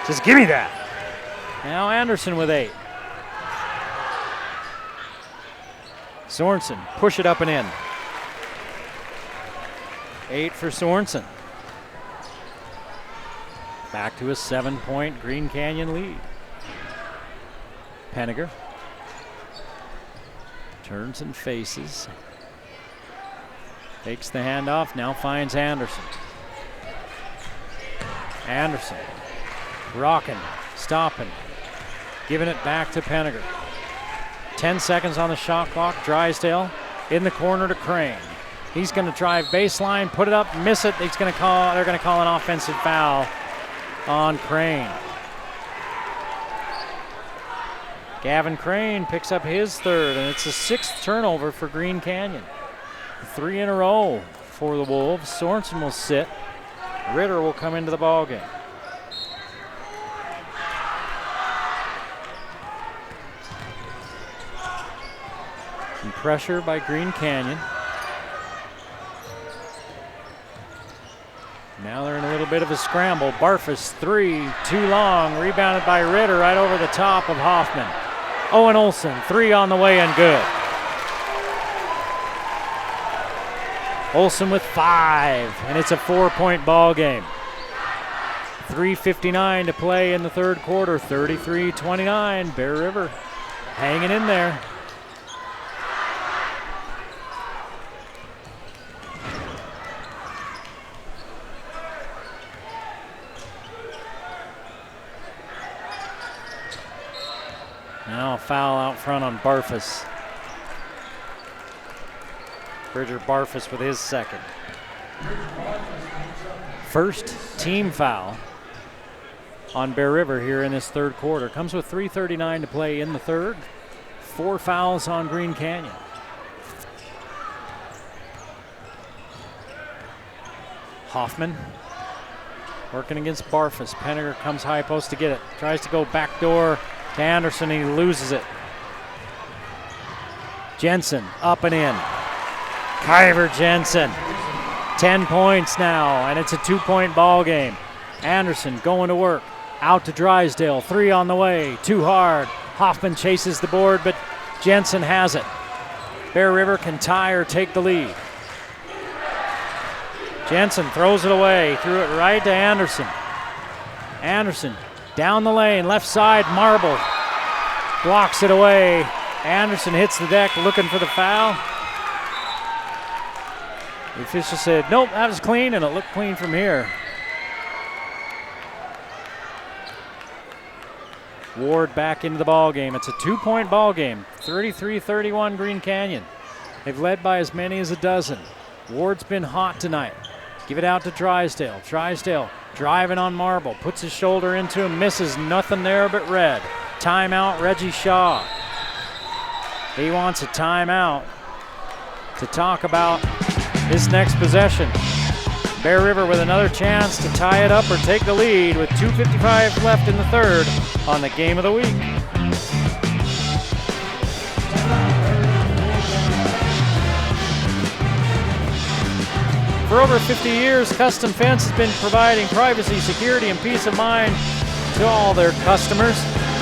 Just give me that. Now Anderson with 8. Sorensen, push it up and in. 8 for Sorensen. Back to a 7-point Green Canyon lead. Penniger turns and faces. Takes the handoff, now finds Anderson. Anderson rocking, stopping, giving it back to Penniger. 10 seconds on the shot clock. Drysdale in the corner to Crane. He's going to drive baseline, put it up, miss it. They're going to call an offensive foul on Crane. Gavin Crane picks up his third, and it's the 6th turnover for Green Canyon. 3 in a row for the Wolves. Sorensen will sit. Ritter will come into the ballgame. Some pressure by Green Canyon. Now they're in a little bit of a scramble. Barfus, 3, too long. Rebounded by Ritter right over the top of Hoffman. Owen Olsen, 3 on the way and good. Olsen with 5, and it's a 4-point ball game. 3:59 to play in the third quarter. 33-29. Bear River hanging in there. Now a foul out front on Barfus. Bridger Barfus with his second. First team foul on Bear River here in this third quarter. Comes with 3:39 to play in the third. 4 fouls on Green Canyon. Hoffman working against Barfus. Penniger comes high post to get it. Tries to go back door to Anderson. He loses it. Jensen up and in. Kyver Jensen, 10 points now, and it's a 2-point ball game. Anderson going to work, out to Drysdale, 3 on the way, too hard. Hoffman chases the board, but Jensen has it. Bear River can tie or take the lead. Jensen throws it away, threw it right to Anderson. Anderson down the lane, left side, Marble blocks it away. Anderson hits the deck looking for the foul. The official said, nope, that was clean, and it looked clean from here. Ward back into the ball game. It's a 2-point ball game. 33-31 Green Canyon. They've led by as many as a dozen. Ward's been hot tonight. Give it out to Drysdale. Drysdale driving on Marble. Puts his shoulder into him. Misses. Nothing there but red. Timeout, Reggie Shaw. He wants a timeout to talk about his next possession. Bear River with another chance to tie it up or take the lead with 2:55 left in the third on the game of the week. For over 50 years, Custom Fence has been providing privacy, security, and peace of mind to all their customers.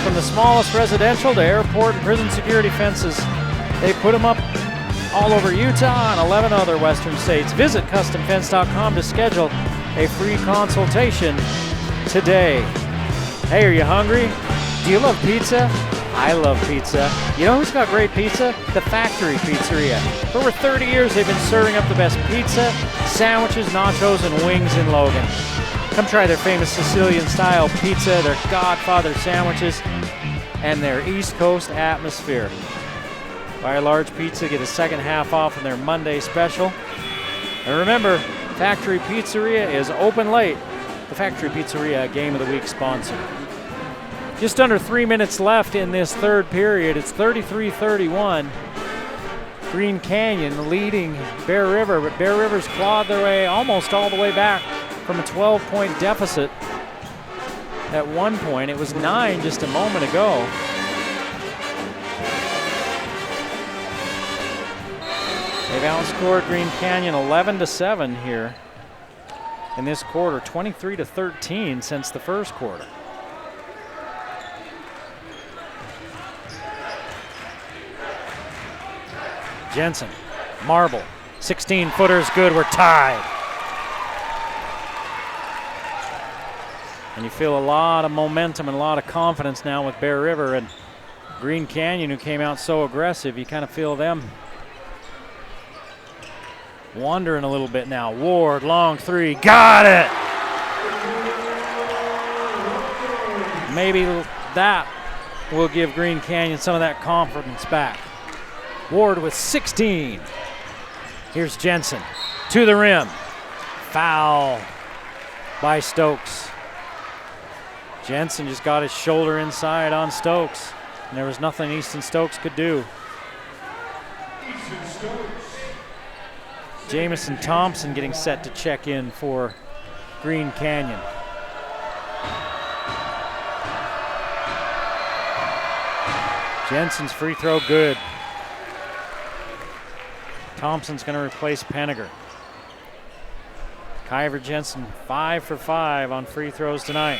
From the smallest residential to airport and prison security fences, they put them up all over Utah and 11 other western states. Visit CustomFence.com to schedule a free consultation today. Hey, are you hungry? Do you love pizza? I love pizza. You know who's got great pizza? The Factory Pizzeria. For over 30 years, they've been serving up the best pizza, sandwiches, nachos, and wings in Logan. Come try their famous Sicilian-style pizza, their Godfather sandwiches, and their East Coast atmosphere. Buy a large pizza, get a second half off on their Monday special. And remember, Factory Pizzeria is open late. The Factory Pizzeria Game of the Week sponsor. Just under 3 minutes left in this third period. It's 33-31. Green Canyon leading Bear River, but Bear River's clawed their way almost all the way back from a 12-point deficit. At one point, it was 9 just a moment ago. They've outscored Green Canyon 11-7 here in this quarter, 23-13 since the first quarter. Jensen, Marble, 16-footer's good, we're tied. And you feel a lot of momentum and a lot of confidence now with Bear River, and Green Canyon, who came out so aggressive, you kind of feel them wandering a little bit now. Ward, long three, got it! Maybe that will give Green Canyon some of that confidence back. Ward with 16. Here's Jensen to the rim. Foul by Stokes. Jensen just got his shoulder inside on Stokes, and there was nothing Easton Stokes could do. Jamison Thompson getting set to check in for Green Canyon. Jensen's free throw good. Thompson's going to replace Penninger. Kyver Jensen 5 for 5 on free throws tonight.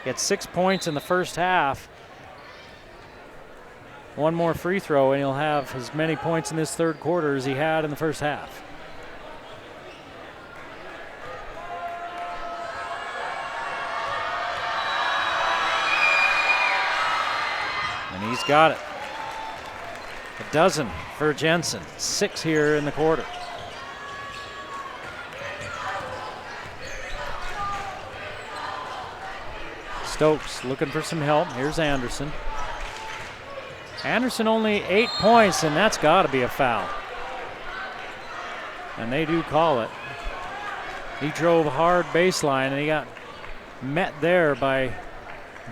He had 6 points in the first half. One more free throw and he'll have as many points in this third quarter as he had in the first half. And he's got it. A dozen for Jensen. 6 here in the quarter. Stokes looking for some help. Here's Anderson. Anderson only 8 points, and that's got to be a foul. And they do call it. He drove hard baseline, and he got met there by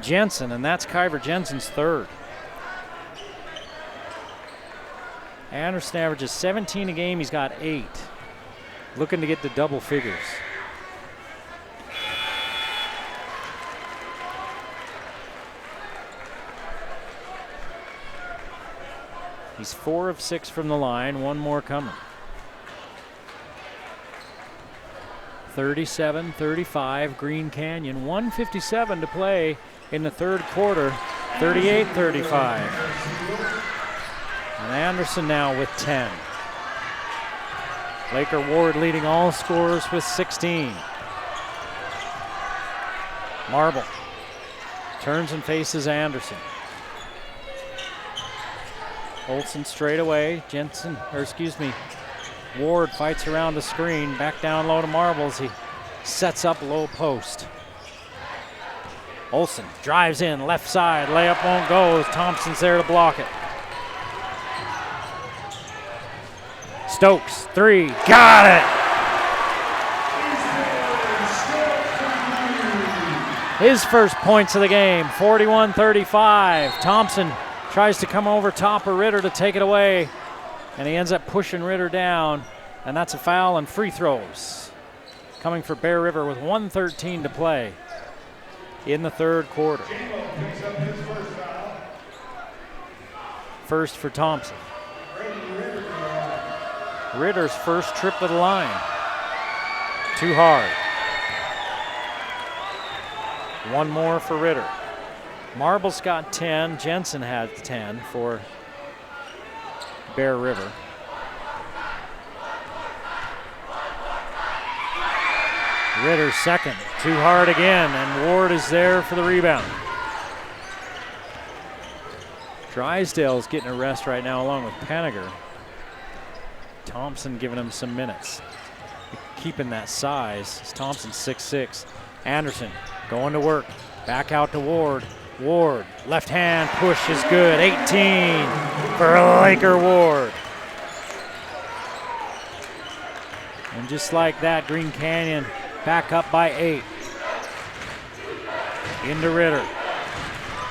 Jensen, and that's Kyver Jensen's third. Anderson averages 17 a game. He's got 8. Looking to get to double figures. He's 4 of 6 from the line. One more coming. 37-35, Green Canyon. 1:57 to play in the third quarter. 38-35. And Anderson now with 10. Laker Ward leading all scorers with 16. Marble turns and faces Anderson. Olsen straight away. Ward fights around the screen. Back down low to Marbles. He sets up low post. Olsen drives in, left side. Layup won't go. Thompson's there to block it. Stokes, 3. Got it! His first points of the game, 41-35. Thompson tries to come over top of Ritter to take it away, and he ends up pushing Ritter down, and that's a foul and free throws. Coming for Bear River with 1:13 to play in the third quarter. First for Thompson. Ritter's first trip to the line. Too hard. One more for Ritter. Marbles got 10. Jensen had 10 for Bear River. Ritter second. Too hard again, and Ward is there for the rebound. Drysdale's getting a rest right now along with Penninger. Thompson giving him some minutes. Keeping that size. Thompson 6'6". Anderson going to work. Back out to Ward. Ward, left hand push is good. 18 for Laker Ward. And just like that, Green Canyon back up by 8. Into Ritter.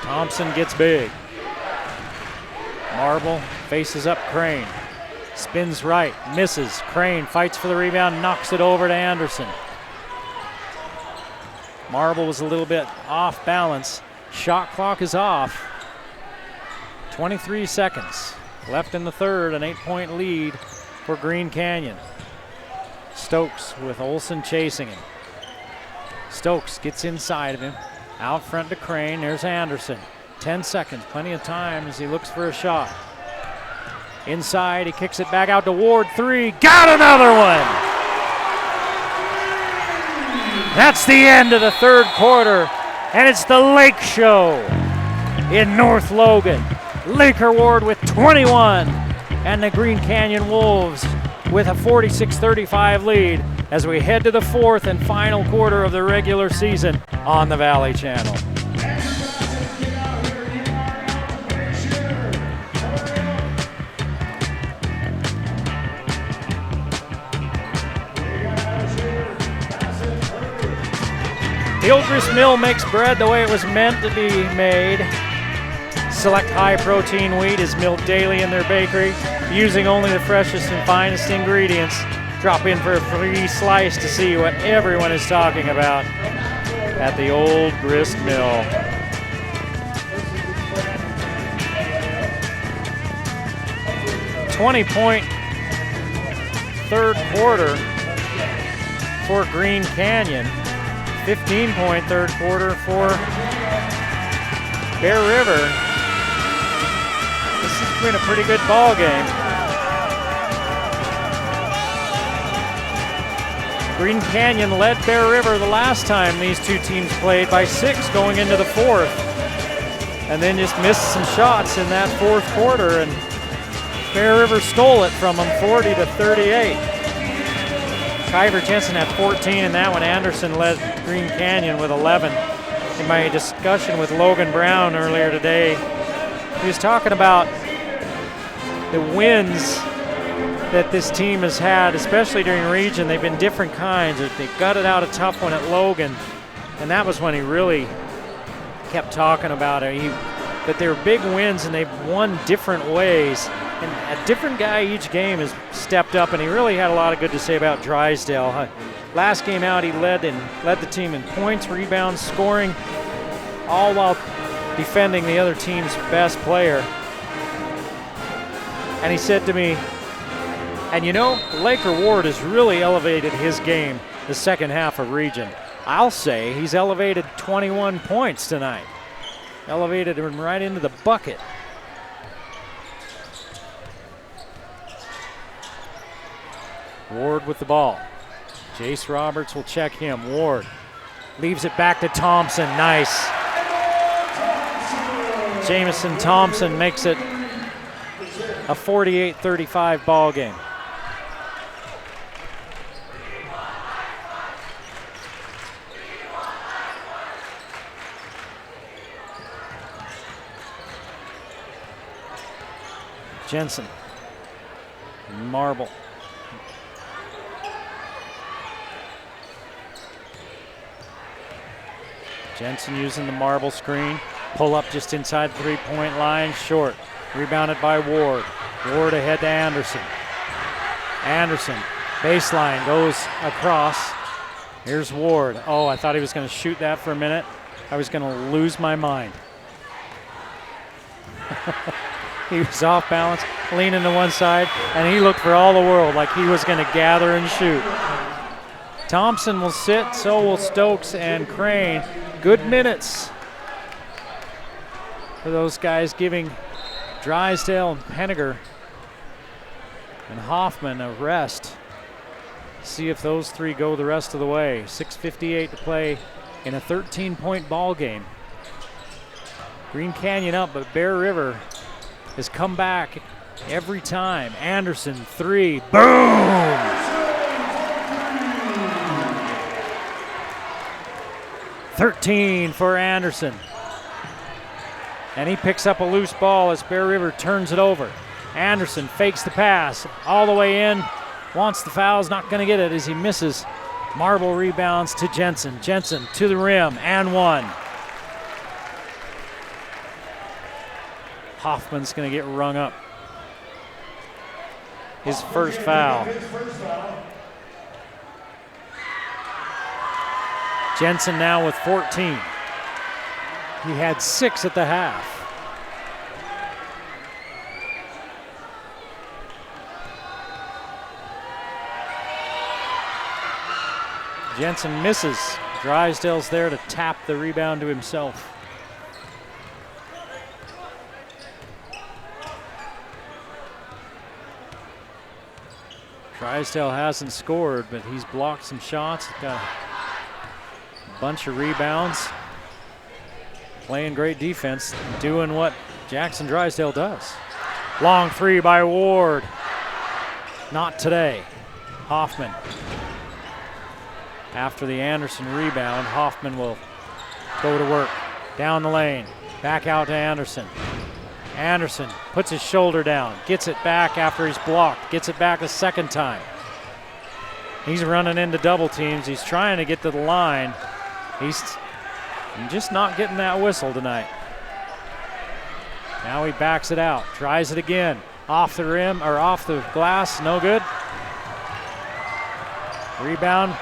Thompson gets big. Marble faces up Crane. Spins right, misses. Crane fights for the rebound, knocks it over to Anderson. Marble was a little bit off balance. Shot clock is off. 23 seconds left in the third, an 8-point lead for Green Canyon. Stokes with Olsen chasing him. Stokes gets inside of him. Out front to Crane, there's Anderson. 10 seconds, plenty of time as he looks for a shot. Inside, he kicks it back out to Ward, 3, got another one! That's the end of the third quarter, and it's the Lake Show. in North Logan. Laker Ward with 21, and the Green Canyon Wolves with a 46-35 lead as we head to the fourth and final quarter of the regular season on the Valley Channel. Hillgrist Mill makes bread the way it was meant to be made. Select high-protein wheat is milled daily in their bakery, using only the freshest and finest ingredients. Drop in for a free slice to see what everyone is talking about at the old grist mill. .20 third quarter for Green Canyon. 15-point third quarter for Bear River. This has been a pretty good ball game. Green Canyon led Bear River the last time these two teams played by 6 going into the fourth, and then just missed some shots in that fourth quarter, and Bear River stole it from them 40-38. Kyver Jensen had 14 in that one. Anderson led Green Canyon with 11. In my discussion with Logan Brown earlier today, he was talking about the wins that this team has had, especially during region. They've been different kinds. They gutted out a tough one at Logan, and that was when he really kept talking about it. That they were big wins and they've won different ways. And a different guy each game has stepped up, and he really had a lot of good to say about Drysdale. Last game out, he led the team in points, rebounds, scoring, all while defending the other team's best player. And he said to me, and you know, Laker Ward has really elevated his game the second half of region. I'll say he's elevated 21 points tonight. Elevated him right into the bucket. Ward with the ball. Jace Roberts will check him. Ward leaves it back to Thompson. Nice. Jamison Thompson makes it a 48-35 ball game. Jensen. Marble. Jensen using the marble screen. Pull up just inside the three-point line, short. Rebounded by Ward. Ward ahead to Anderson. Anderson, baseline, goes across. Here's Ward. Oh, I thought he was going to shoot that for a minute. I was going to lose my mind. He was off balance, leaning to one side, and he looked for all the world like he was going to gather and shoot. Thompson will sit, so will Stokes and Crane. Good minutes for those guys, giving Drysdale and Henniger and Hoffman a rest. See if those three go the rest of the way. 6:58 to play in a 13-point ball game. Green Canyon up, but Bear River has come back every time. Anderson, three, boom! .13 for Anderson. And he picks up a loose ball as Bear River turns it over. Anderson fakes the pass all the way in. Wants the foul, is not going to get it as he misses. Marble rebounds to Jensen. Jensen to the rim and one. Hoffman's going to get rung up. His first foul. Jensen now with 14. He had 6 at the half. Jensen misses. Drysdale's there to tap the rebound to himself. Drysdale hasn't scored, but he's blocked some shots. Got a bunch of rebounds. playing great defense, doing what Jackson Drysdale does. Long three by Ward. Not today. Hoffman. After the Anderson rebound, Hoffman will go to work. Down the lane. Back out to Anderson. Anderson puts his shoulder down. Gets it back after he's blocked. Gets it back a second time. He's running into double teams. He's trying to get to the line. He's just not getting that whistle tonight. Now he backs it out. Tries it again. Off the rim, or off the glass. No good. Rebound.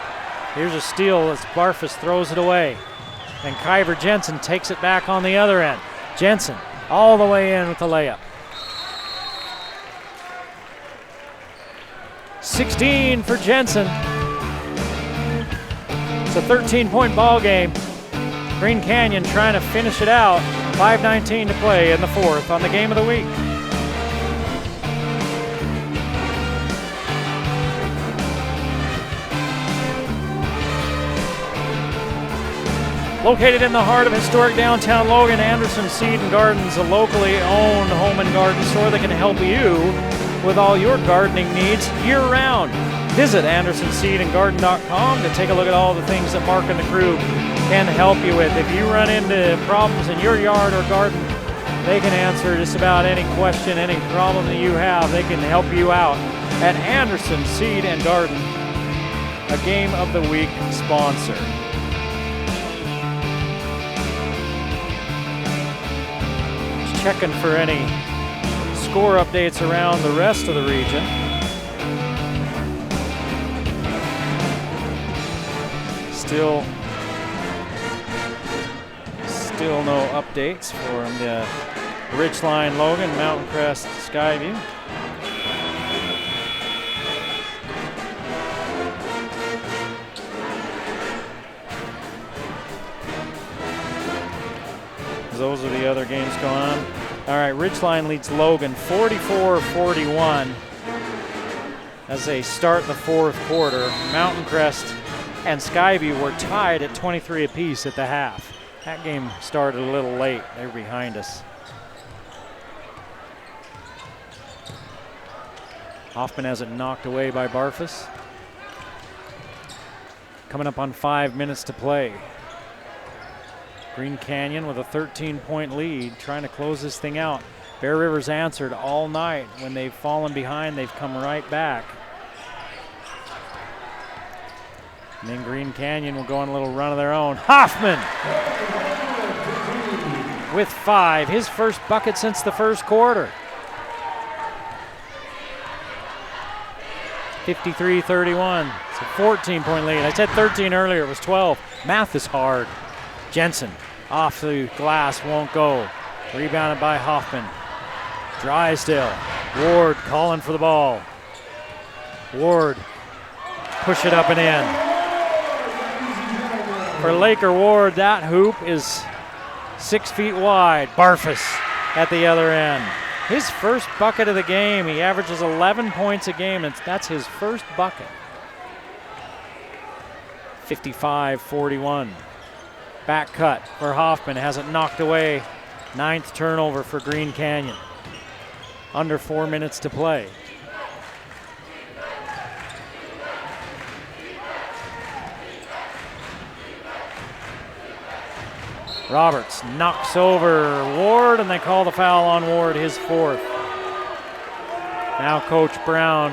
Here's a steal as Barfus throws it away. And Kyver Jensen takes it back on the other end. Jensen all the way in with the layup. 16 for Jensen. It's a 13-point ball game. Green Canyon trying to finish it out. 5:19 to play in the fourth on the game of the week. Located in the heart of historic downtown Logan, Anderson Seed and Gardens, a locally owned home and garden store that can help you with all your gardening needs year-round. Visit AndersonSeedandGarden.com to take a look at all the things that Mark and the crew can help you with. If you run into problems in your yard or garden, they can answer just about any question, any problem that you have. They can help you out at Anderson Seed and Garden, a Game of the Week sponsor. Checking for any score updates around the rest of the region. Still no updates from the Ridgeline Logan, Mountain Crest, Skyview. Those are the other games going on. All right, Ridgeline leads Logan 44-41 as they start the fourth quarter. Mountain Crest and Skyview were tied at 23 apiece at the half. That game started a little late. They're behind us. Hoffman has it knocked away by Barfus. Coming up on 5 minutes to play. Green Canyon with a 13-point lead, trying to close this thing out. Bear River's answered all night. When they've fallen behind, they've come right back. And then Green Canyon will go on a little run of their own. Hoffman with 5, his first bucket since the first quarter. 53-31, it's a 14-point lead. I said 13 earlier, it was 12. Math is hard. Jensen off the glass, won't go. Rebounded by Hoffman. Drysdale. Ward calling for the ball. Ward push it up and in. For Laker Ward, that hoop is 6 feet wide. Barfus at the other end. His first bucket of the game. He averages 11 points a game, and that's his first bucket. 55-41. Back cut for Hoffman, has it knocked away. 9th turnover for Green Canyon. Under 4 minutes to play. Roberts knocks over Ward, and they call the foul on Ward, his 4th. Now Coach Brown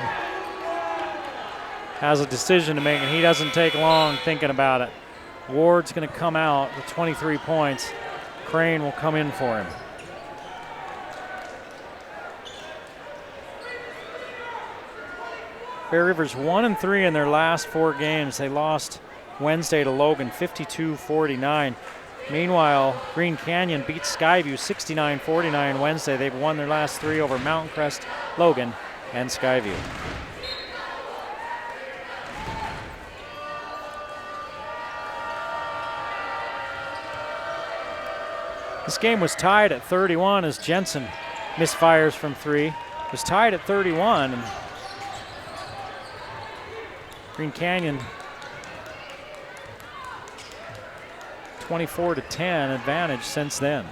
has a decision to make, and he doesn't take long thinking about it. Ward's going to come out with 23 points. Crane will come in for him. Bear River's 1-3 in their last 4 games. They lost Wednesday to Logan 52-49. Meanwhile, Green Canyon beat Skyview 69-49 Wednesday. They've won their last 3 over Mountain Crest, Logan, and Skyview. This game was tied at 31 as Jensen misfires from 3. It was tied at 31, and Green Canyon 24-10 advantage since then.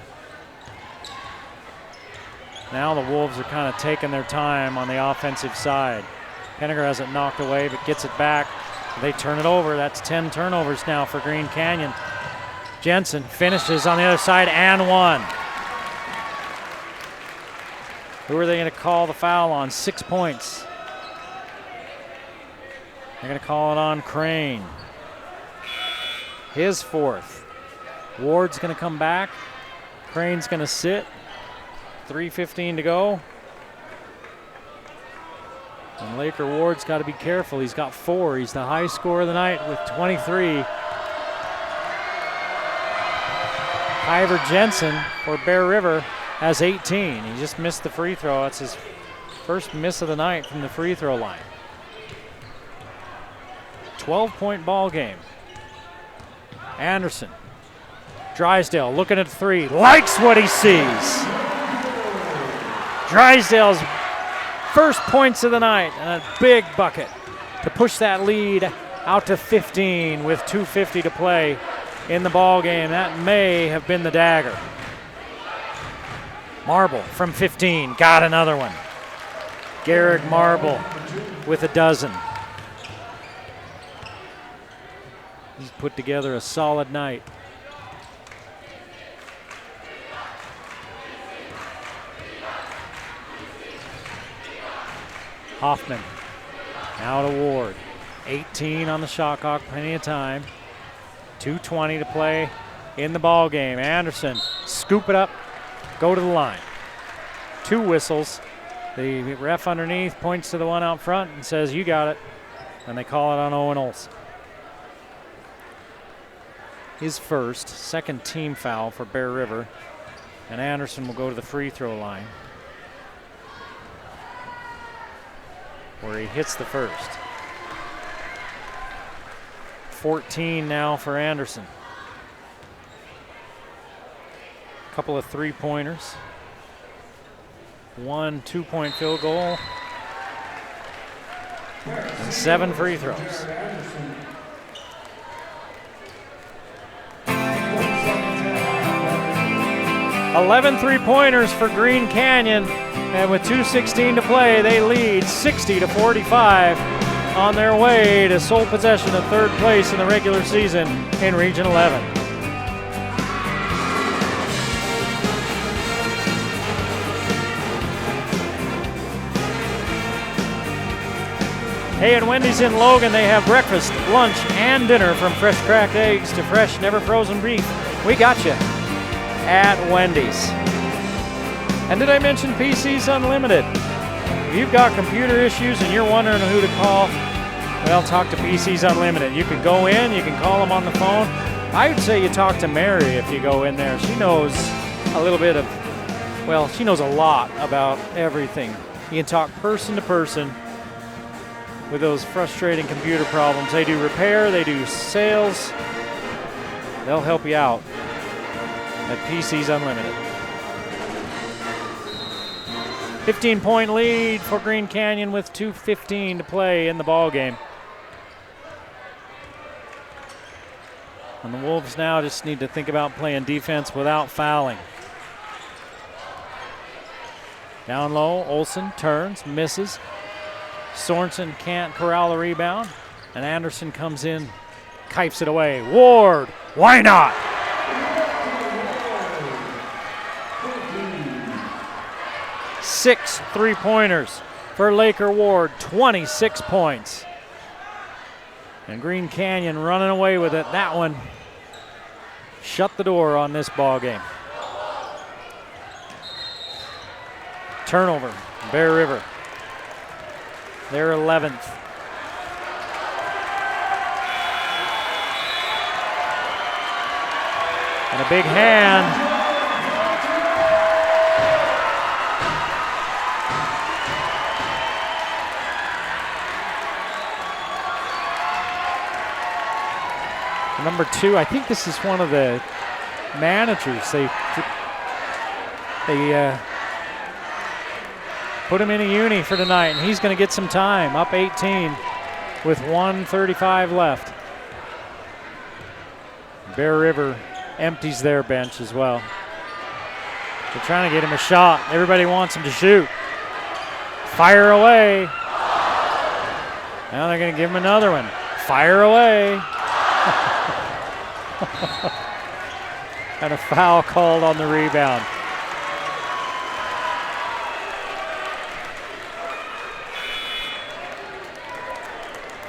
Now the Wolves are kind of taking their time on the offensive side. Henniger has it knocked away, but gets it back. They turn it over. That's 10 turnovers now for Green Canyon. Jensen finishes on the other side and one. Who are they going to call the foul on? 6 points. They're going to call it on Crane. His fourth. Ward's going to come back. Crane's going to sit. 3:15 to go. And Laker Ward's got to be careful. He's got 4. He's the high scorer of the night with 23. Ivor Jensen for Bear River has 18. He just missed the free throw. That's his first miss of the night from the free throw line. 12-point ball game. Anderson. Drysdale looking at 3. Likes what he sees. Drysdale's first points of the night and a big bucket to push that lead out to 15 with 2:50 to play in the ball game. That may have been the dagger. Marble from 15, got another one. Garrick Marble with a dozen. He's put together a solid night. Hoffman, now to Ward. 18 on the shot clock, plenty of time. 2:20 to play in the ball game. Anderson, scoop it up, go to the line. 2 whistles. The ref underneath points to the one out front and says, you got it. And they call it on Owen Olsen. His first, second team foul for Bear River. And Anderson will go to the free throw line, where he hits the first. 14 now for Anderson. Couple of 3-pointers. 1 2-point field goal. And 7 free throws. 11 3-pointers for Green Canyon. And with 2:16 to play, they lead 60-45 on their way to sole possession of 3rd place in the regular season in Region 11. Hey, at Wendy's in Logan, they have breakfast, lunch, and dinner, from fresh cracked eggs to fresh, never frozen beef. We got you at Wendy's. And did I mention PC's Unlimited? If you've got computer issues and you're wondering who to call, well, talk to PC's Unlimited. You can go in, you can call them on the phone. I would say you talk to Mary if you go in there. She knows a little bit of, well, she knows a lot about everything. You can talk person to person with those frustrating computer problems. They do repair, they do sales. They'll help you out at PC's Unlimited. 15-point lead for Green Canyon with 2:15 to play in the ball game. And the Wolves now just need to think about playing defense without fouling. Down low, Olsen turns, misses. Sorensen can't corral the rebound, and Anderson comes in, kipes it away. Ward, why not? Six 3-pointers for Laker Ward, 26 points. And Green Canyon running away with it. That one shut the door on this ball game. Turnover, Bear River. Their 11th. And a big hand. Number 2, I think this is one of the managers. They put him in a uni for tonight, and he's going to get some time. Up 18 with 1:35 left. Bear River empties their bench as well. They're trying to get him a shot. Everybody wants him to shoot. Fire away. Now they're going to give him another one. Fire away. And a foul called on the rebound.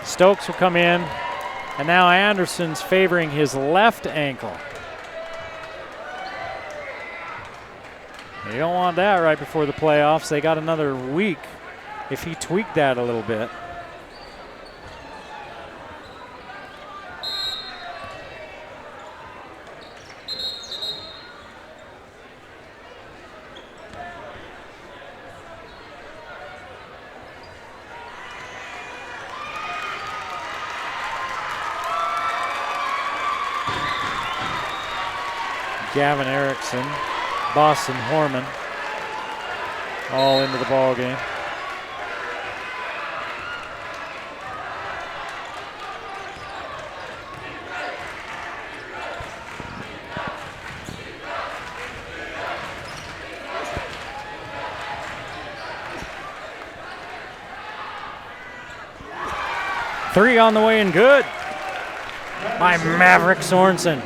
Stokes will come in, and now Anderson's favoring his left ankle. You don't want that right before the playoffs. They got another week if he tweaked that a little bit. Gavin Erickson, Boston Horman, all into the ball game. Three on the way and good by Maverick Sorensen.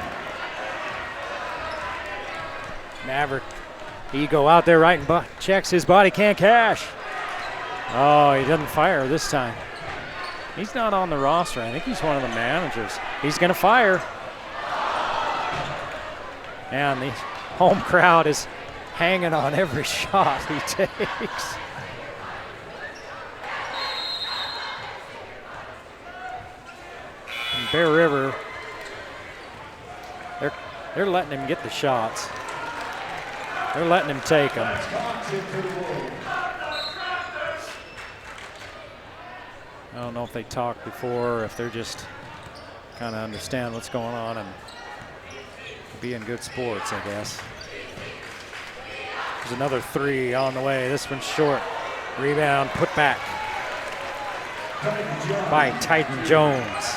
Maverick, he go out there right and checks his body, can't cash. Oh, he doesn't fire this time. He's not on the roster. I think he's one of the managers. He's going to fire. And the home crowd is hanging on every shot he takes. And Bear River, they're letting him get the shots. They're letting him take them. I don't know if they talked before or if they're just kind of understand what's going on and being good sports, I guess. There's another three on the way. This one's short. Rebound, put back by Titan Jones.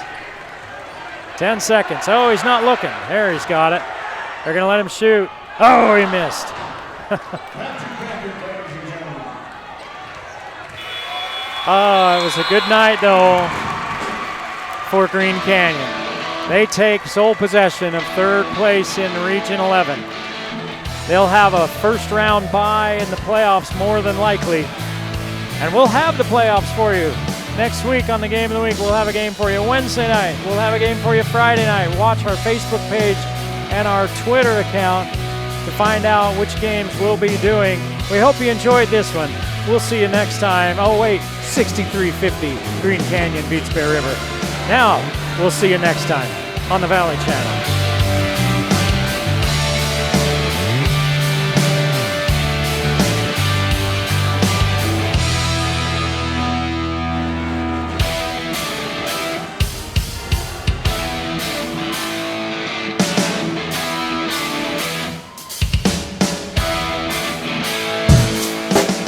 10 seconds. Oh, he's not looking. There, he's got it. They're going to let him shoot. Oh, he missed. Oh, it was a good night, though, for Green Canyon. They take sole possession of third place in Region 11. They'll have a first-round bye in the playoffs more than likely. And we'll have the playoffs for you. Next week on the Game of the Week, we'll have a game for you Wednesday night. We'll have a game for you Friday night. Watch our Facebook page and our Twitter account to find out which games we'll be doing. We hope you enjoyed this one. We'll see you next time. Oh wait, 63-50, Green Canyon beats Bear River. Now, we'll see you next time on the Valley Channel.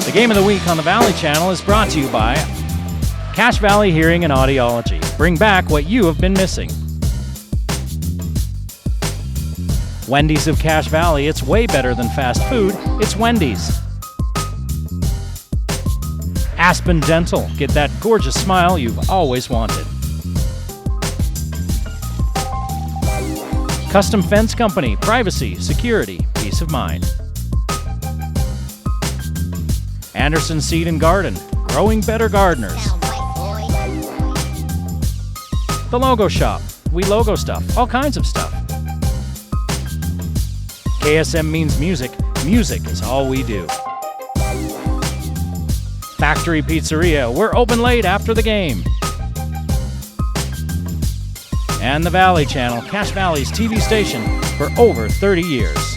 The Game of the Week on the Valley Channel is brought to you by Cache Valley Hearing and Audiology. Bring back what you have been missing. Wendy's of Cache Valley. It's way better than fast food. It's Wendy's. Aspen Dental. Get that gorgeous smile you've always wanted. Custom Fence Company. Privacy, security, peace of mind. Anderson Seed and Garden, growing better gardeners. The Logo Shop, we logo stuff, all kinds of stuff. KSM means music, music is all we do. Factory Pizzeria, we're open late after the game. And the Valley Channel, Cache Valley's TV station for over 30 years.